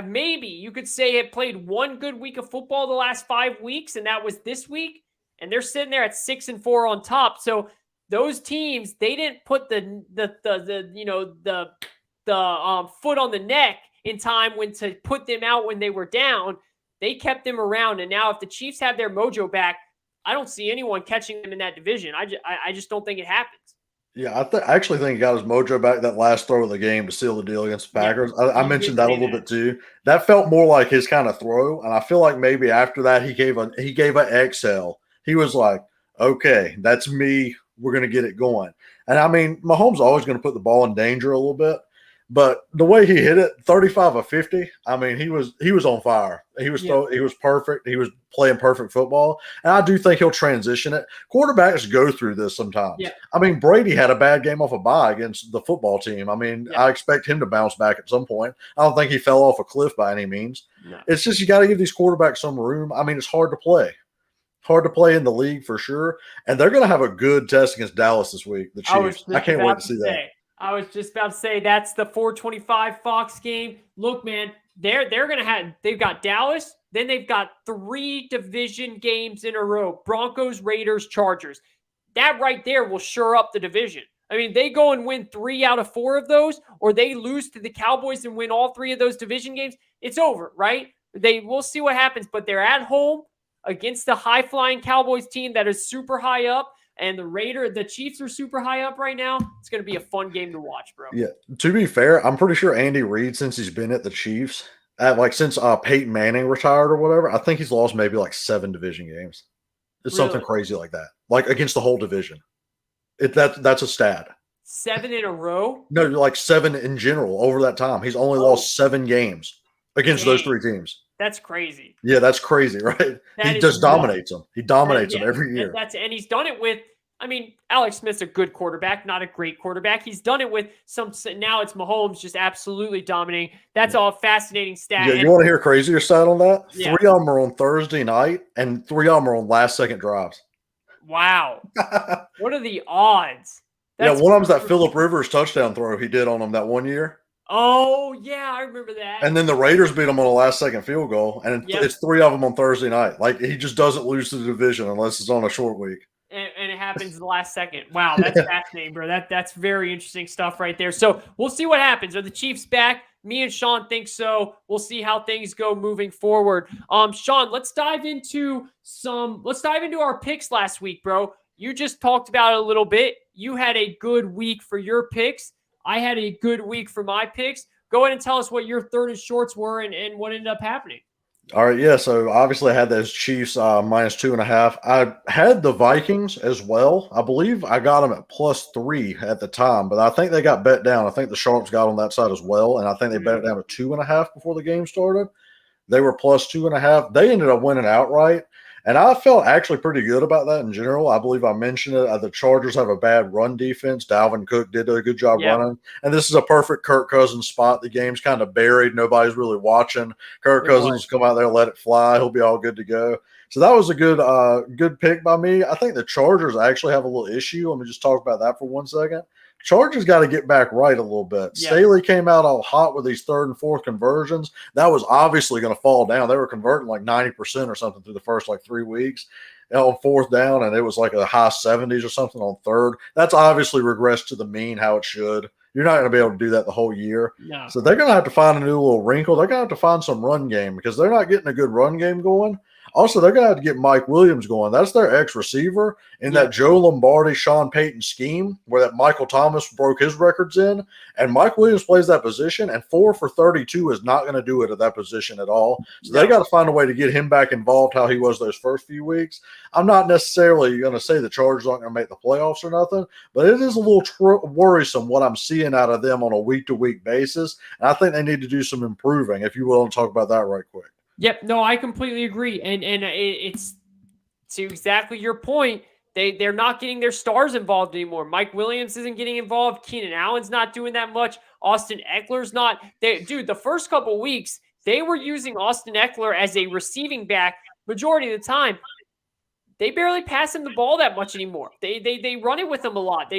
maybe, you could say, have played one good week of football the last 5 weeks, and that was this week. And they're sitting there at 6-4 on top. So those teams, they didn't put the foot on the neck in time when to put them out when they were down. They kept them around, and now if the Chiefs have their mojo back, I don't see anyone catching them in that division. I just don't think it happens. Yeah, I actually think he got his mojo back that last throw of the game to seal the deal against the Packers. Yeah, I mentioned that a little bit too. That felt more like his kind of throw, and I feel like maybe after that he gave an exhale. He was like, "Okay, that's me. We're going to get it going." And I mean, Mahomes is always going to put the ball in danger a little bit. But the way he hit it, 35 of 50, I mean, he was on fire. He was perfect. He was playing perfect football. And I do think he'll transition it. Quarterbacks go through this sometimes. Yeah. I mean, Brady had a bad game off a bye against the football team. I mean, I expect him to bounce back at some point. I don't think he fell off a cliff by any means. No. It's just you got to give these quarterbacks some room. I mean, it's hard to play. Hard to play in the league for sure. And they're going to have a good test against Dallas this week, the Chiefs. I can't wait to see that. I was just about to say that's the 4:25 Fox game. Look, man, they've got Dallas, then they've got 3 division games in a row. Broncos, Raiders, Chargers. That right there will shore up the division. I mean, they go and win 3 out of 4 of those, or they lose to the Cowboys and win all 3 of those division games. It's over, right? We'll see what happens, but they're at home against the high-flying Cowboys team that is super high up. And the Chiefs are super high up right now. It's going to be a fun game to watch, bro. Yeah. To be fair, I'm pretty sure Andy Reid, since he's been at the Chiefs, since Peyton Manning retired or whatever, I think he's lost maybe 7 division games. It's something crazy like that, like against the whole division. That's a stat. 7 in a row? No, like 7 in general over that time. He's only lost 7 games against those 3 teams. That's crazy. Yeah, that's crazy, right? He just dominates them. He dominates them every year. And he's done it with, I mean, Alex Smith's a good quarterback, not a great quarterback. He's done it with now it's Mahomes just absolutely dominating. That's all fascinating stat. Yeah, you want to hear a crazier stat on that? Yeah. 3 of them are on Thursday night, and 3 of them are on last-second drives. Wow. What are the odds? One of them's that Phillip Rivers touchdown throw he did on him that one year. Oh, yeah, I remember that. And then the Raiders beat him on a last-second field goal, and it's 3 of them on Thursday night. Like, he just doesn't lose to the division unless it's on a short week. And it happens in the last second. Wow, that's fascinating, bro. That's very interesting stuff right there. So we'll see what happens. Are the Chiefs back? Me and Shawn think so. We'll see how things go moving forward. Shawn, let's dive into our picks last week, bro. You just talked about it a little bit. You had a good week for your picks. I had a good week for my picks. Go ahead and tell us what your third and shorts were and what ended up happening. All right, yeah. So obviously I had those Chiefs minus 2.5. I had the Vikings as well. I believe I got them at +3 at the time, but I think they got bet down. I think the Sharps got on that side as well, and I think they bet it down to 2.5 before the game started. They were +2.5. They ended up winning outright. And I felt actually pretty good about that in general. I believe I mentioned it. The Chargers have a bad run defense. Dalvin Cook did a good job running. And this is a perfect Kirk Cousins spot. The game's kind of buried. Nobody's really watching. Kirk Cousins come out there, let it fly. He'll be all good to go. So that was a good pick by me. I think the Chargers actually have a little issue. Let me just talk about that for 1 second. Chargers got to get back right a little bit. Yeah. Staley came out all hot with these 3rd and 4th conversions. That was obviously going to fall down. They were converting like 90% or something through the first 3 weeks on 4th down, and it was like a high 70s or something on 3rd. That's obviously regressed to the mean how it should. You're not going to be able to do that the whole year. No. So they're going to have to find a new little wrinkle. They're going to have to find some run game because they're not getting a good run game going. Also, they're going to have to get Mike Williams going. That's their ex-receiver in that Joe Lombardi, Sean Payton scheme where that Michael Thomas broke his records in. And Mike Williams plays that position, and 4 for 32 is not going to do it at that position at all. So they got to find a way to get him back involved how he was those first few weeks. I'm not necessarily going to say the Chargers aren't going to make the playoffs or nothing, but it is a little worrisome what I'm seeing out of them on a week-to-week basis. And I think they need to do some improving, if you will, and talk about that right quick. Yep, no, I completely agree, and it's to exactly your point. They're not getting their stars involved anymore. Mike Williams isn't getting involved. Keenan Allen's not doing that much. Austin Eckler's not. The first couple weeks they were using Austin Eckler as a receiving back majority of the time. They barely pass him the ball that much anymore. They run it with him a lot.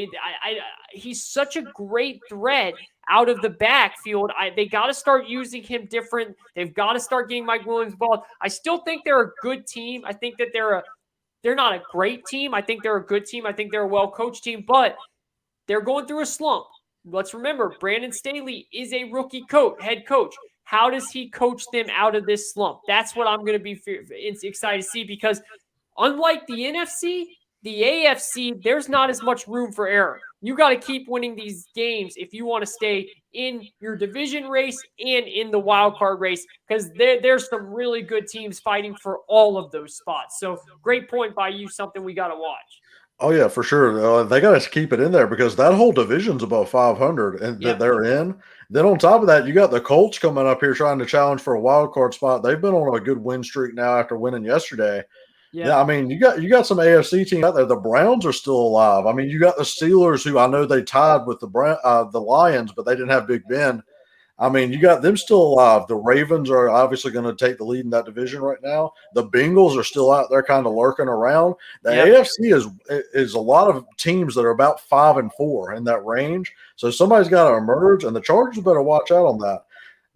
He's such a great threat out of the backfield. They got to start using him different. They've got to start getting Mike Williams involved. I still think they're a good team. I think that they're not a great team. I think they're a good team. I think they're a well-coached team, but they're going through a slump. Let's remember, Brandon Staley is a rookie head coach. How does he coach them out of this slump? That's what I'm going to be excited to see because unlike the NFC, the AFC, there's not as much room for error. You got to keep winning these games if you want to stay in your division race and in the wild card race because there's some really good teams fighting for all of those spots. So great point by you, something we got to watch. Oh, yeah, for sure. They got to keep it in there because that whole division's above 500 and that they're in. Then on top of that, you got the Colts coming up here trying to challenge for a wild card spot. They've been on a good win streak now after winning yesterday. Yeah, I mean, you got some AFC teams out there. The Browns are still alive. I mean, you got the Steelers, who I know they tied with the Lions, but they didn't have Big Ben. I mean, you got them still alive. The Ravens are obviously going to take the lead in that division right now. The Bengals are still out there kind of lurking around. The AFC is a lot of teams that are about 5-4 in that range. So somebody's got to emerge, and the Chargers better watch out on that.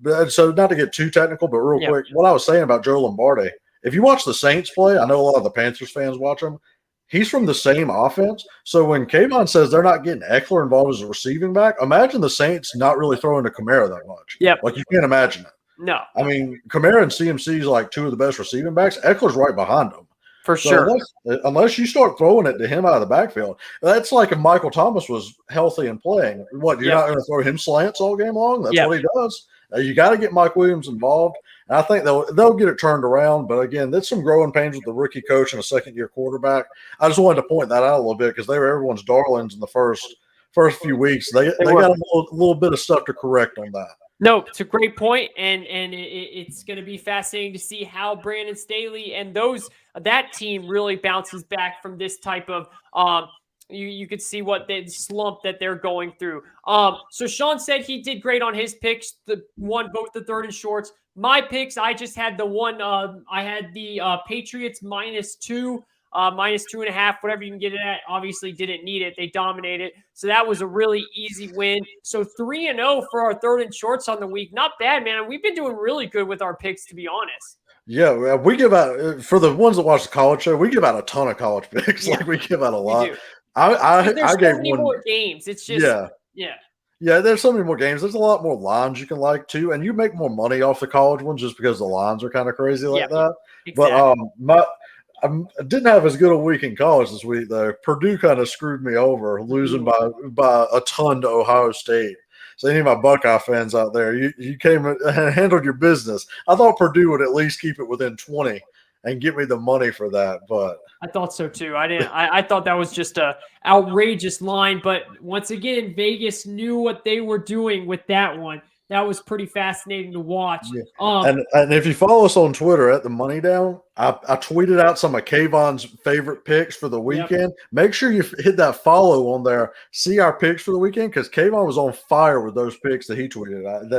But so not to get too technical, but real quick, what I was saying about Joe Lombardi. If you watch the Saints play, I know a lot of the Panthers fans watch him. He's from the same offense. So when Kayvon says they're not getting Eckler involved as a receiving back, imagine the Saints not really throwing to Kamara that much. Yep. Like, you can't imagine it. No. I mean, Kamara and CMC is like 2 of the best receiving backs. Eckler's right behind them. For sure. Unless you start throwing it to him out of the backfield. That's like if Michael Thomas was healthy and playing. What, you're not going to throw him slants all game long? That's what he does. You got to get Mike Williams involved. And I think they'll get it turned around. But, again, there's some growing pains with the rookie coach and a second-year quarterback. I just wanted to point that out a little bit because they were everyone's darlings in the first first few weeks. They got a little bit of stuff to correct on that. No, it's a great point, and it's going to be fascinating to see how Brandon Staley and that team really bounces back from this type of you could see what the slump that they're going through. So Shawn said he did great on his picks, won both the third and shorts. My picks, I just had the one. I had the Patriots -2. -2.5, whatever you can get it at. Obviously didn't need it. They dominated. So that was a really easy win. So 3-0 for our third and shorts on the week. Not bad, man. We've been doing really good with our picks, to be honest. Yeah, we give out, for the ones that watch the college show, we give out a ton of college picks. Yeah, like we give out a lot. I gave so many more games. It's just yeah. There's so many more games. There's a lot more lines you can like too, and you make more money off the college ones just because the lines are kind of crazy like that. Exactly. But I didn't have as good a week in college this week though. Purdue kind of screwed me over, losing by a ton to Ohio State. So any of my Buckeye fans out there, you came and handled your business. I thought Purdue would at least keep it within 20 and get me the money for that, but I thought so too. I thought that was just a outrageous line, but once again, Vegas knew what they were doing with that one. That was pretty fascinating to watch. Yeah. And if you follow us on Twitter at the Money Down, I tweeted out some of Kayvon's favorite picks for the weekend. Yep. Make sure you hit that follow on there. See our picks for the weekend because Kayvon was on fire with those picks that he tweeted out.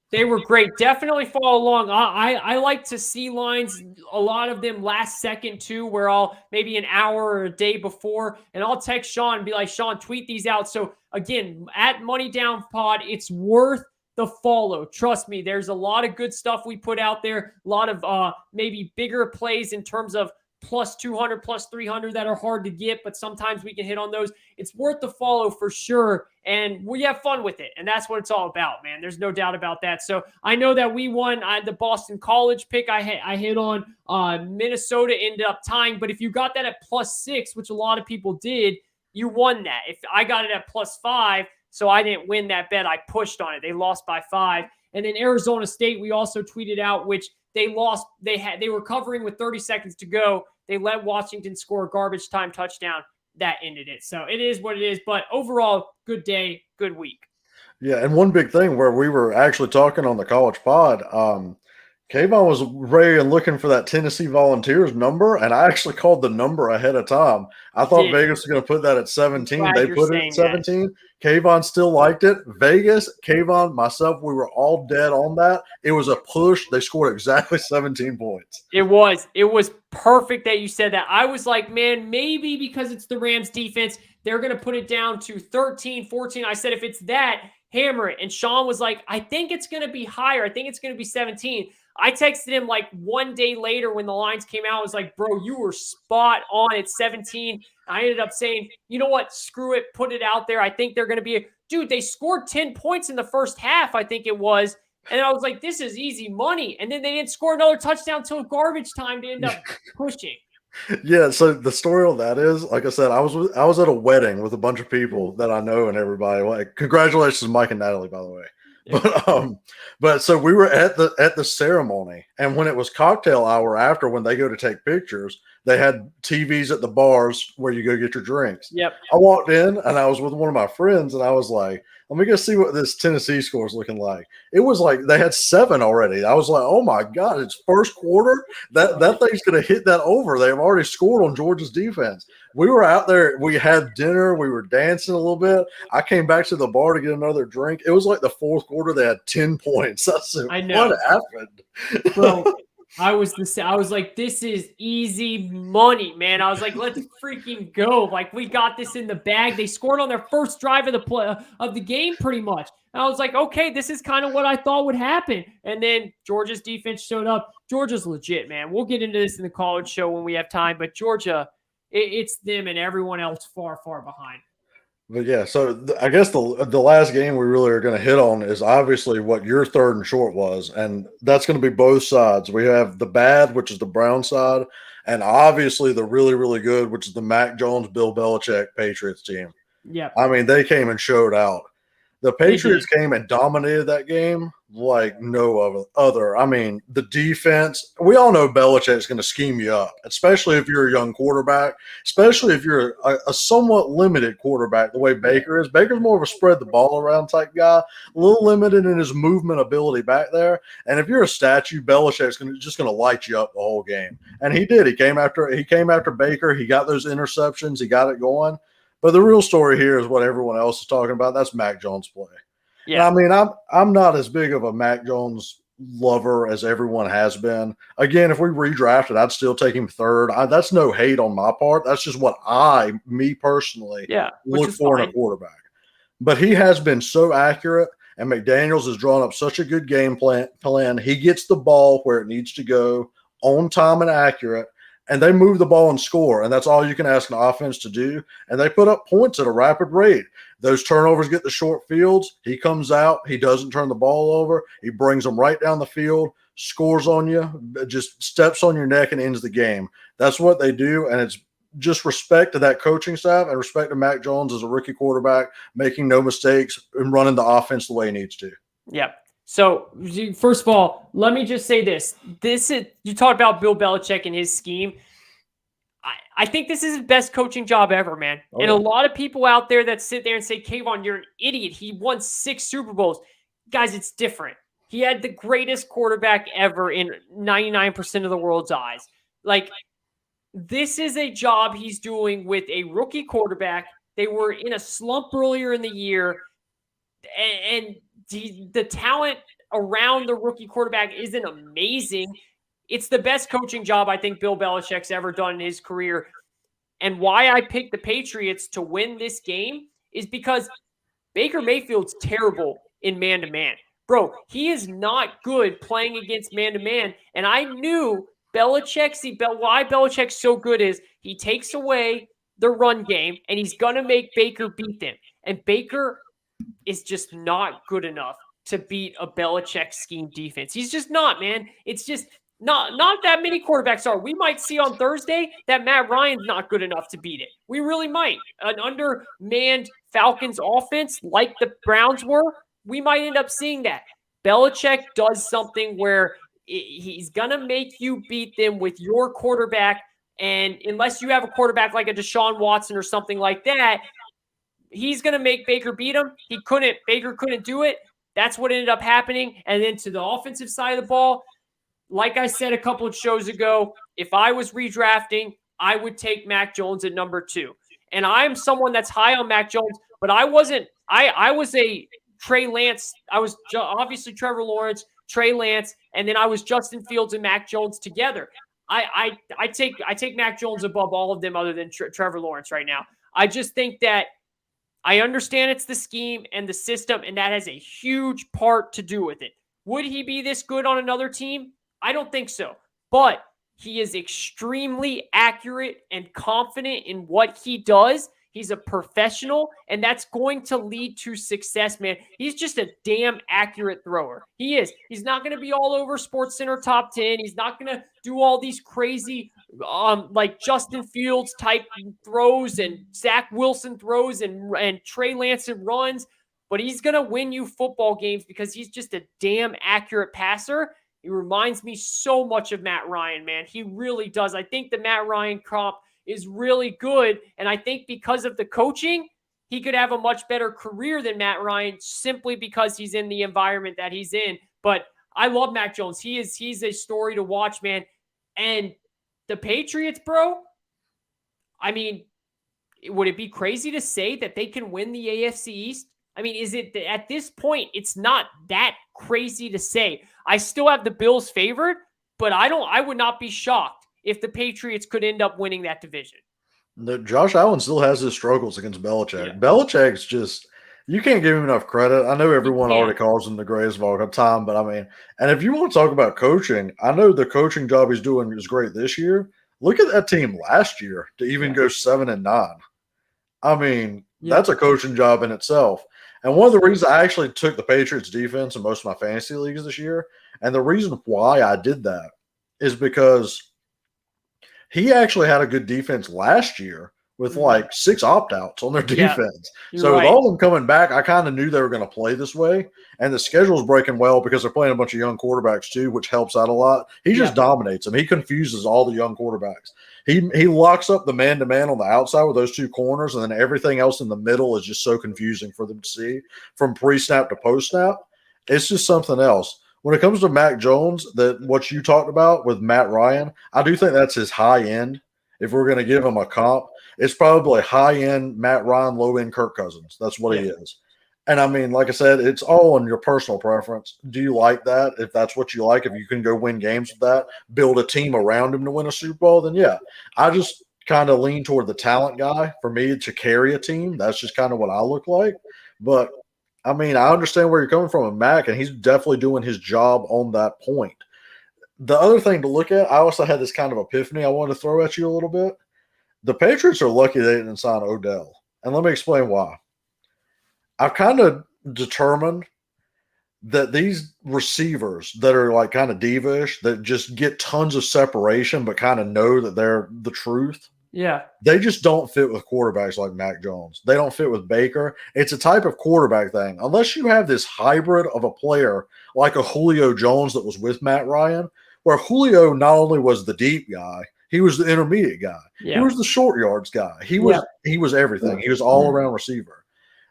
They were great. Definitely follow along. I like to see lines, a lot of them last second too, where I'll maybe an hour or a day before, and I'll text Shawn and be like, Shawn, tweet these out. So again, at Money Down Pod, it's worth the follow. Trust me, there's a lot of good stuff we put out there. A lot of maybe bigger plays in terms of +200, +300 that are hard to get, but sometimes we can hit on those. It's worth the follow for sure, and we have fun with it, and that's what it's all about, man. There's no doubt about that. So I know that we won the Boston College pick. I hit on Minnesota, ended up tying, but if you got that at +6, which a lot of people did, you won that. If I got it at +5, so I didn't win that bet. I pushed on it. They lost by 5. And then Arizona State, we also tweeted out, which they lost. They were covering with 30 seconds to go. They let Washington score a garbage time touchdown. That ended it. So it is what it is. But overall, good day, good week. Yeah, and one big thing where we were actually talking on the college pod, Kayvon was ready and looking for that Tennessee Volunteers number, and I actually called the number ahead of time. I thought Vegas was going to put that at 17. They put it at 17. Kayvon still liked it. Vegas, Kayvon, myself, we were all dead on that. It was a push. They scored exactly 17 points. It was perfect that you said that. I was like, man, maybe because it's the Rams defense, they're going to put it down to 13, 14. I said, if it's that, hammer it. And Shawn was like, I think it's going to be higher. I think it's going to be 17. I texted him like one day later when the lines came out. I was like, bro, you were spot on at 17. I ended up saying, you know what? Screw it. Put it out there. I think they're going to be dude, they scored 10 points in the first half, I think it was. And I was like, this is easy money. And then they didn't score another touchdown until garbage time to end up pushing. Yeah, so the story on that is, like I said, I was at a wedding with a bunch of people that I know and everybody. Like, congratulations, Mike and Natalie, by the way. Yeah. But so we were at the ceremony, and when it was cocktail hour after, when they go to take pictures, they had TVs at the bars where you go get your drinks. Yep. I walked in and I was with one of my friends, and I was like, let me go see what this Tennessee score is looking like. It was like they had 7 already. I was like, oh my God, it's first quarter. That thing's going to hit that over. They've already scored on Georgia's defense. We were out there. We had dinner. We were dancing a little bit. I came back to the bar to get another drink. It was like the fourth quarter. They had 10 points. I said, I know. What happened? Bro, I was like, this is easy money, man. I was like, let's freaking go. Like, we got this in the bag. They scored on their first drive of the game pretty much. And I was like, okay, this is kind of what I thought would happen. And then Georgia's defense showed up. Georgia's legit, man. We'll get into this in the college show when we have time. But Georgia, it's them and everyone else far, far behind. But yeah, so I guess the last game we really are going to hit on is obviously what your third and short was, and that's going to be both sides. We have the bad, which is the Brown side, and obviously the really, really good, which is the Mac Jones, Bill Belichick Patriots team. Yeah, I mean, they came and showed out. The Patriots came and dominated that game like no other. I mean, the defense, we all know Belichick's going to scheme you up, especially if you're a young quarterback, especially if you're a somewhat limited quarterback the way Baker is. Baker's more of a spread the ball around type guy, a little limited in his movement ability back there. And if you're a statue, Belichick's just going to light you up the whole game. And he did. He came after Baker. He got those interceptions. He got it going. But the real story here is what everyone else is talking about. That's Mac Jones' play. Yeah. And I mean, I'm not as big of a Mac Jones lover as everyone has been. Again, if we redrafted, I'd still take him third. That's no hate on my part. That's just what me personally, look for in a quarterback. But he has been so accurate, and McDaniels has drawn up such a good game plan. He gets the ball where it needs to go, on time and accurate. And they move the ball and score, and that's all you can ask an offense to do. And they put up points at a rapid rate. Those turnovers get the short fields. He comes out. He doesn't turn the ball over. He brings them right down the field, scores on you, just steps on your neck and ends the game. That's what they do, and it's just respect to that coaching staff and respect to Mac Jones as a rookie quarterback, making no mistakes and running the offense the way he needs to. Yeah. So, first of all, let me just say this. You talked about Bill Belichick and his scheme. I think this is his best coaching job ever, man. Oh, and a lot of people out there that sit there and say, Kayvon, you're an idiot. He won 6 Super Bowls. Guys, it's different. He had the greatest quarterback ever in 99% of the world's eyes. Like, this is a job he's doing with a rookie quarterback. They were in a slump earlier in the year, and the talent around the rookie quarterback isn't amazing. It's the best coaching job I think Bill Belichick's ever done in his career. And why I picked the Patriots to win this game is because Baker Mayfield's terrible in man-to-man. Bro, he is not good playing against man-to-man. And I knew why Belichick's so good is he takes away the run game, and he's going to make Baker beat them. And Baker is just not good enough to beat a Belichick scheme defense. He's just not, man. It's just not that many quarterbacks are. We might see on Thursday that Matt Ryan's not good enough to beat it. We really might. An undermanned Falcons offense like the Browns were, we might end up seeing that. Belichick does something where he's going to make you beat them with your quarterback, and unless you have a quarterback like a Deshaun Watson or something like that, he's going to make Baker beat him. Baker couldn't do it. That's what ended up happening. And then to the offensive side of the ball, like I said a couple of shows ago, if I was redrafting, I would take Mac Jones at number 2. And I'm someone that's high on Mac Jones, but I wasn't. I was a Trey Lance. I was obviously Trevor Lawrence, Trey Lance, and then I was Justin Fields and Mac Jones together. I take Mac Jones above all of them other than Trevor Lawrence right now. I just think that I understand it's the scheme and the system, and that has a huge part to do with it. Would he be this good on another team? I don't think so. But he is extremely accurate and confident in what he does. He's a professional, and that's going to lead to success, man. He's just a damn accurate thrower. He is. He's not going to be all over SportsCenter top 10. He's not going to do all these crazy like Justin Fields type throws and Zach Wilson throws and Trey Lance runs, but he's going to win you football games because he's just a damn accurate passer. He reminds me so much of Matt Ryan, man. He really does. I think the Matt Ryan comp is really good, and I think because of the coaching, he could have a much better career than Matt Ryan simply because he's in the environment that he's in. But I love Mac Jones. He's a story to watch, man. And the Patriots, bro, I mean, would it be crazy to say that they can win the AFC East? I mean, is it at this point, it's not that crazy to say. I still have the Bills favored, but I would not be shocked if the Patriots could end up winning that division. Josh Allen still has his struggles against Belichick. Yeah. Belichick's just, you can't give him enough credit. I know everyone already calls him the greatest of all time, but I mean, and if you want to talk about coaching, I know the coaching job he's doing is great this year. Look at that team last year to even go 7-9. I mean, that's a coaching job in itself. And one of the reasons I actually took the Patriots defense in most of my fantasy leagues this year, and the reason why I did that is because he actually had a good defense last year with like 6 opt-outs on their defense. You're So with right. all of them coming back, I kind of knew they were going to play this way. And the schedule's breaking well because they're playing a bunch of young quarterbacks too, which helps out a lot. He just dominates them. He confuses all the young quarterbacks. He locks up the man-to-man on the outside with those 2 corners, and then everything else in the middle is just so confusing for them to see from pre-snap to post-snap. It's just something else. When it comes to Mac Jones, that what you talked about with Matt Ryan, I do think that's his high end. If we're going to give him a comp, it's probably high end Matt Ryan, low end Kirk Cousins. That's what he is. And I mean, like I said, it's all on your personal preference. Do you like that? If that's what you like, if you can go win games with that, build a team around him to win a Super Bowl, then yeah. I just kind of lean toward the talent guy for me to carry a team. That's just kind of what I look like. But I mean, I understand where you're coming from with Mac, and he's definitely doing his job on that point. The other thing to look at, I also had this kind of epiphany I wanted to throw at you a little bit. The Patriots are lucky they didn't sign Odell. And let me explain why. I've kind of determined that these receivers that are like kind of diva-ish, that just get tons of separation but kind of know that they're the truth. Yeah. They just don't fit with quarterbacks like Mac Jones. They don't fit with Baker. It's a type of quarterback thing. Unless you have this hybrid of a player like a Julio Jones that was with Matt Ryan, where Julio not only was the deep guy, he was the intermediate guy. Yeah. He was the short yards guy. He was everything. He was all-around receiver.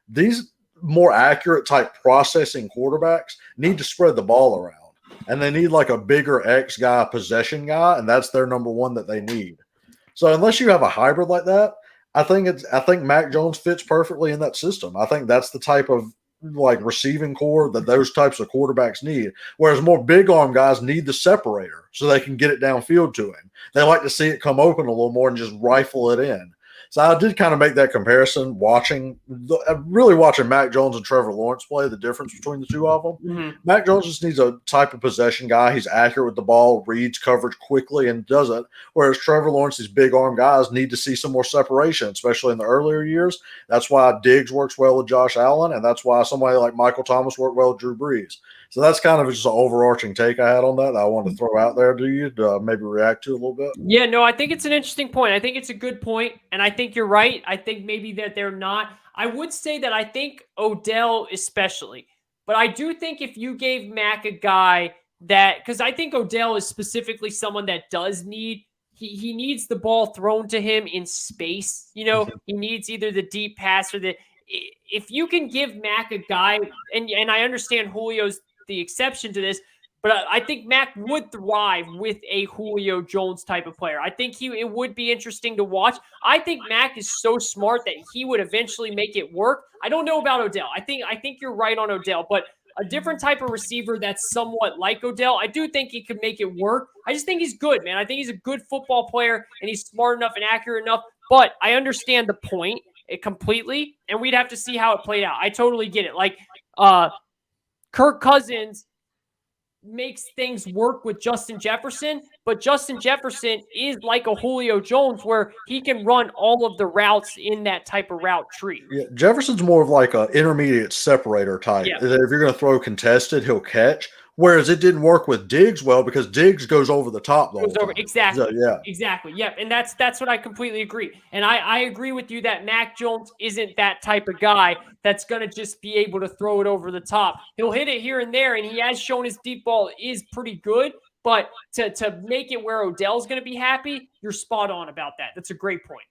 These more accurate type processing quarterbacks need to spread the ball around, and they need like a bigger X guy, possession guy, and that's their number one that they need. So unless you have a hybrid like that, I think Mac Jones fits perfectly in that system. I think that's the type of like receiving core that those types of quarterbacks need. Whereas more big arm guys need the separator so they can get it downfield to him. They like to see it come open a little more and just rifle it in. So I did kind of make that comparison really watching Mac Jones and Trevor Lawrence play, the difference between the two of them. Mm-hmm. Mac Jones just needs a type of possession guy. He's accurate with the ball, reads coverage quickly, and does it. Whereas Trevor Lawrence, these big arm guys need to see some more separation, especially in the earlier years. That's why Diggs works well with Josh Allen, and that's why somebody like Michael Thomas worked well with Drew Brees. So that's kind of just an overarching take I had on that I wanted to throw out there to you to maybe react to a little bit. Yeah, no, I think it's an interesting point. I think it's a good point, and I think you're right. I think maybe that they're not. I would say that I think Odell especially, but I do think if you gave Mac a guy that – because I think Odell is specifically someone that does need – he needs the ball thrown to him in space. You know, he needs either the deep pass or the – if you can give Mac a guy – and I understand Julio's the exception to this, but I think Mac would thrive with a Julio Jones type of player. I think it would be interesting to watch. I think Mac is so smart that he would eventually make it work. I don't know about Odell. I think you're right on Odell, but a different type of receiver that's somewhat like Odell, I do think he could make it work. I just think he's good, man. I think he's a good football player, and he's smart enough and accurate enough. But I understand the point completely, and we'd have to see how it played out. I totally get it. Like, Kirk Cousins makes things work with Justin Jefferson, but Justin Jefferson is like a Julio Jones where he can run all of the routes in that type of route tree. Yeah, Jefferson's more of like an intermediate separator type. Yeah. If you're going to throw contested, he'll catch. Whereas it didn't work with Diggs well because Diggs goes over the top the whole time. Exactly. So, yeah. Exactly. Yep. And that's what I completely agree. And I agree with you that Mac Jones isn't that type of guy that's going to just be able to throw it over the top. He'll hit it here and there, and he has shown his deep ball is pretty good. But to make it where Odell's going to be happy, you're spot on about that. That's a great point.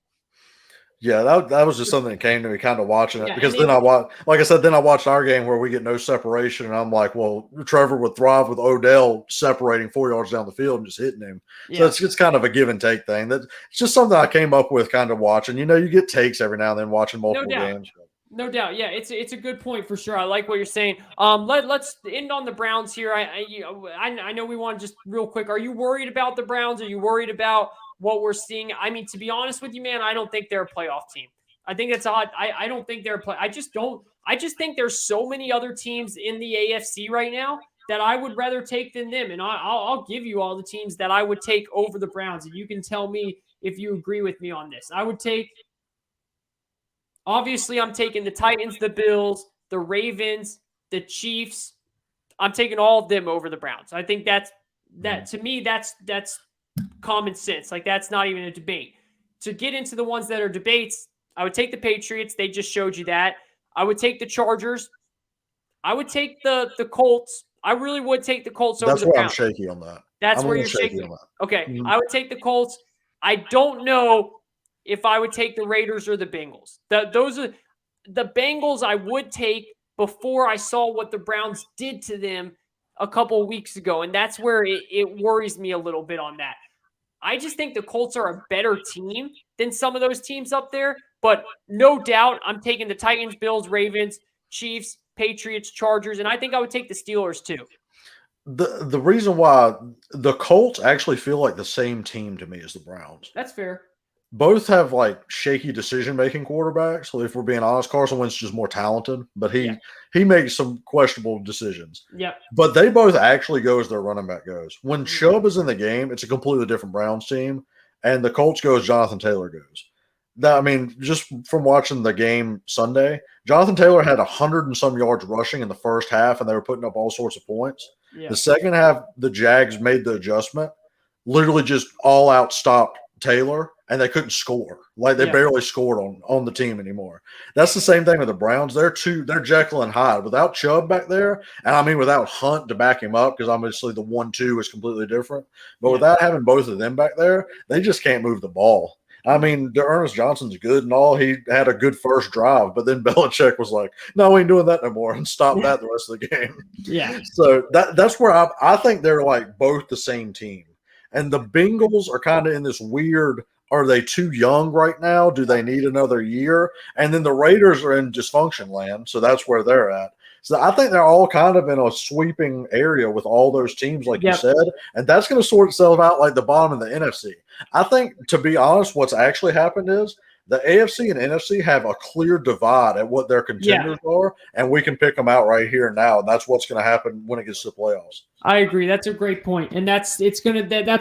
Yeah, that was just something that came to me kind of watching it because then I watched our game where we get no separation, and I'm like, well, Trevor would thrive with Odell separating 4 yards down the field and just hitting him. Yeah. So it's kind of a give and take thing. It's just something I came up with kind of watching. You know, you get takes every now and then watching multiple games. No doubt. Yeah, it's a good point for sure. I like what you're saying. Let's end on the Browns here. I know we want to just real quick. Are you worried about the Browns? Are you worried about what we're seeing? I mean, to be honest with you, man, I don't think they're a playoff team. I think that's odd. I don't think they're a play. I just think there's so many other teams in the AFC right now that I would rather take than them. And I'll give you all the teams that I would take over the Browns. And you can tell me if you agree with me on this. I would take, obviously I'm taking the Titans, the Bills, the Ravens, the Chiefs. I'm taking all of them over the Browns. I think that to me, that's common sense. Like, that's not even a debate. to get into the ones that are debates, I would take the Patriots. They just showed you that. I would take the Chargers. I would take the Colts. I really would take the Colts over That's the where I'm Browns. shaky on that. That's I'm where a you're little shaky shaking. on that. Okay, Mhm. I would take the Colts. I don't know if I would take the Raiders or the Bengals. Those are the Bengals I would take before I saw what the Browns did to them a couple of weeks ago, and that's where it worries me a little bit on that. I just think the Colts are a better team than some of those teams up there, but no doubt I'm taking the Titans, Bills, Ravens, Chiefs, Patriots, Chargers, and I think I would take the Steelers too. The reason why the Colts actually feel like the same team to me as the Browns. That's fair. Both have like shaky decision making quarterbacks. So if we're being honest, Carson Wentz is just more talented, but he makes some questionable decisions. Yep. But they both actually go as their running back goes. When Chubb is in the game, it's a completely different Browns team, and the Colts go as Jonathan Taylor goes. That, I mean, just from watching the game Sunday, Jonathan Taylor had 100 and some yards rushing in the first half, and they were putting up all sorts of points. Yeah. The second half, the Jags made the adjustment, literally just all out stopped Taylor, and they couldn't score. Like they barely scored on the team anymore. That's the same thing with the Browns. They're Jekyll and Hyde. Without Chubb back there, and I mean without Hunt to back him up, because obviously the 1-2 is completely different. But without having both of them back there, they just can't move the ball. I mean, Ernest Johnson's good and all. He had a good first drive, but then Belichick was like, "No, we ain't doing that no more," and stopped that the rest of the game. Yeah. So that's where I think they're like both the same team. And the Bengals are kind of in this weird, are they too young right now? Do they need another year? And then the Raiders are in dysfunction land, so that's where they're at. So I think they're all kind of in a sweeping area with all those teams, like you said, and that's going to sort itself out like the bottom of the NFC. I think, to be honest, what's actually happened is the AFC and NFC have a clear divide at what their contenders are, and we can pick them out right here and now. And that's what's going to happen when it gets to the playoffs. I agree. That's a great point, and that's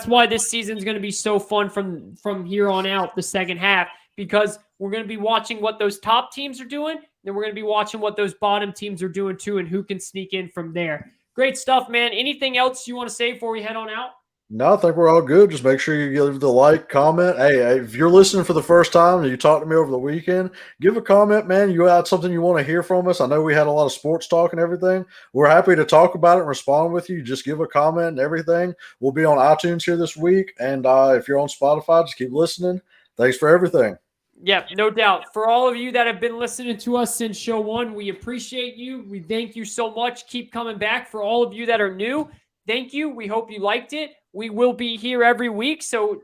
why this season's going to be so fun from here on out, the second half, because we're going to be watching what those top teams are doing, then we're going to be watching what those bottom teams are doing too, and who can sneak in from there. Great stuff, man. Anything else you want to say before we head on out? No, I think we're all good. Just make sure you give the like, comment. Hey, if you're listening for the first time and you talked to me over the weekend, give a comment, man. You had something you want to hear from us. I know we had a lot of sports talk and everything. We're happy to talk about it and respond with you. Just give a comment and everything. We'll be on iTunes here this week. And if you're on Spotify, just keep listening. Thanks for everything. Yeah, no doubt. For all of you that have been listening to us since show one, we appreciate you. We thank you so much. Keep coming back. For all of you that are new, thank you. We hope you liked it. We will be here every week, so,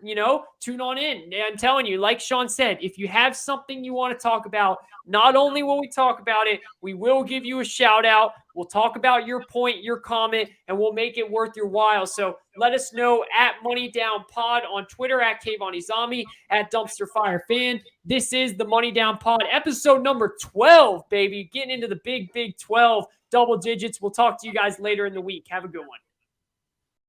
tune on in. I'm telling you, like Shawn said, if you have something you want to talk about, not only will we talk about it, we will give you a shout out. We'll talk about your point, your comment, and we'll make it worth your while. So let us know at Money Down Pod on Twitter, at Kayvon Izami, at Dumpster Fire Fan. This is the Money Down Pod, episode number 12, baby. Getting into the big 12, double digits. We'll talk to you guys later in the week. Have a good one.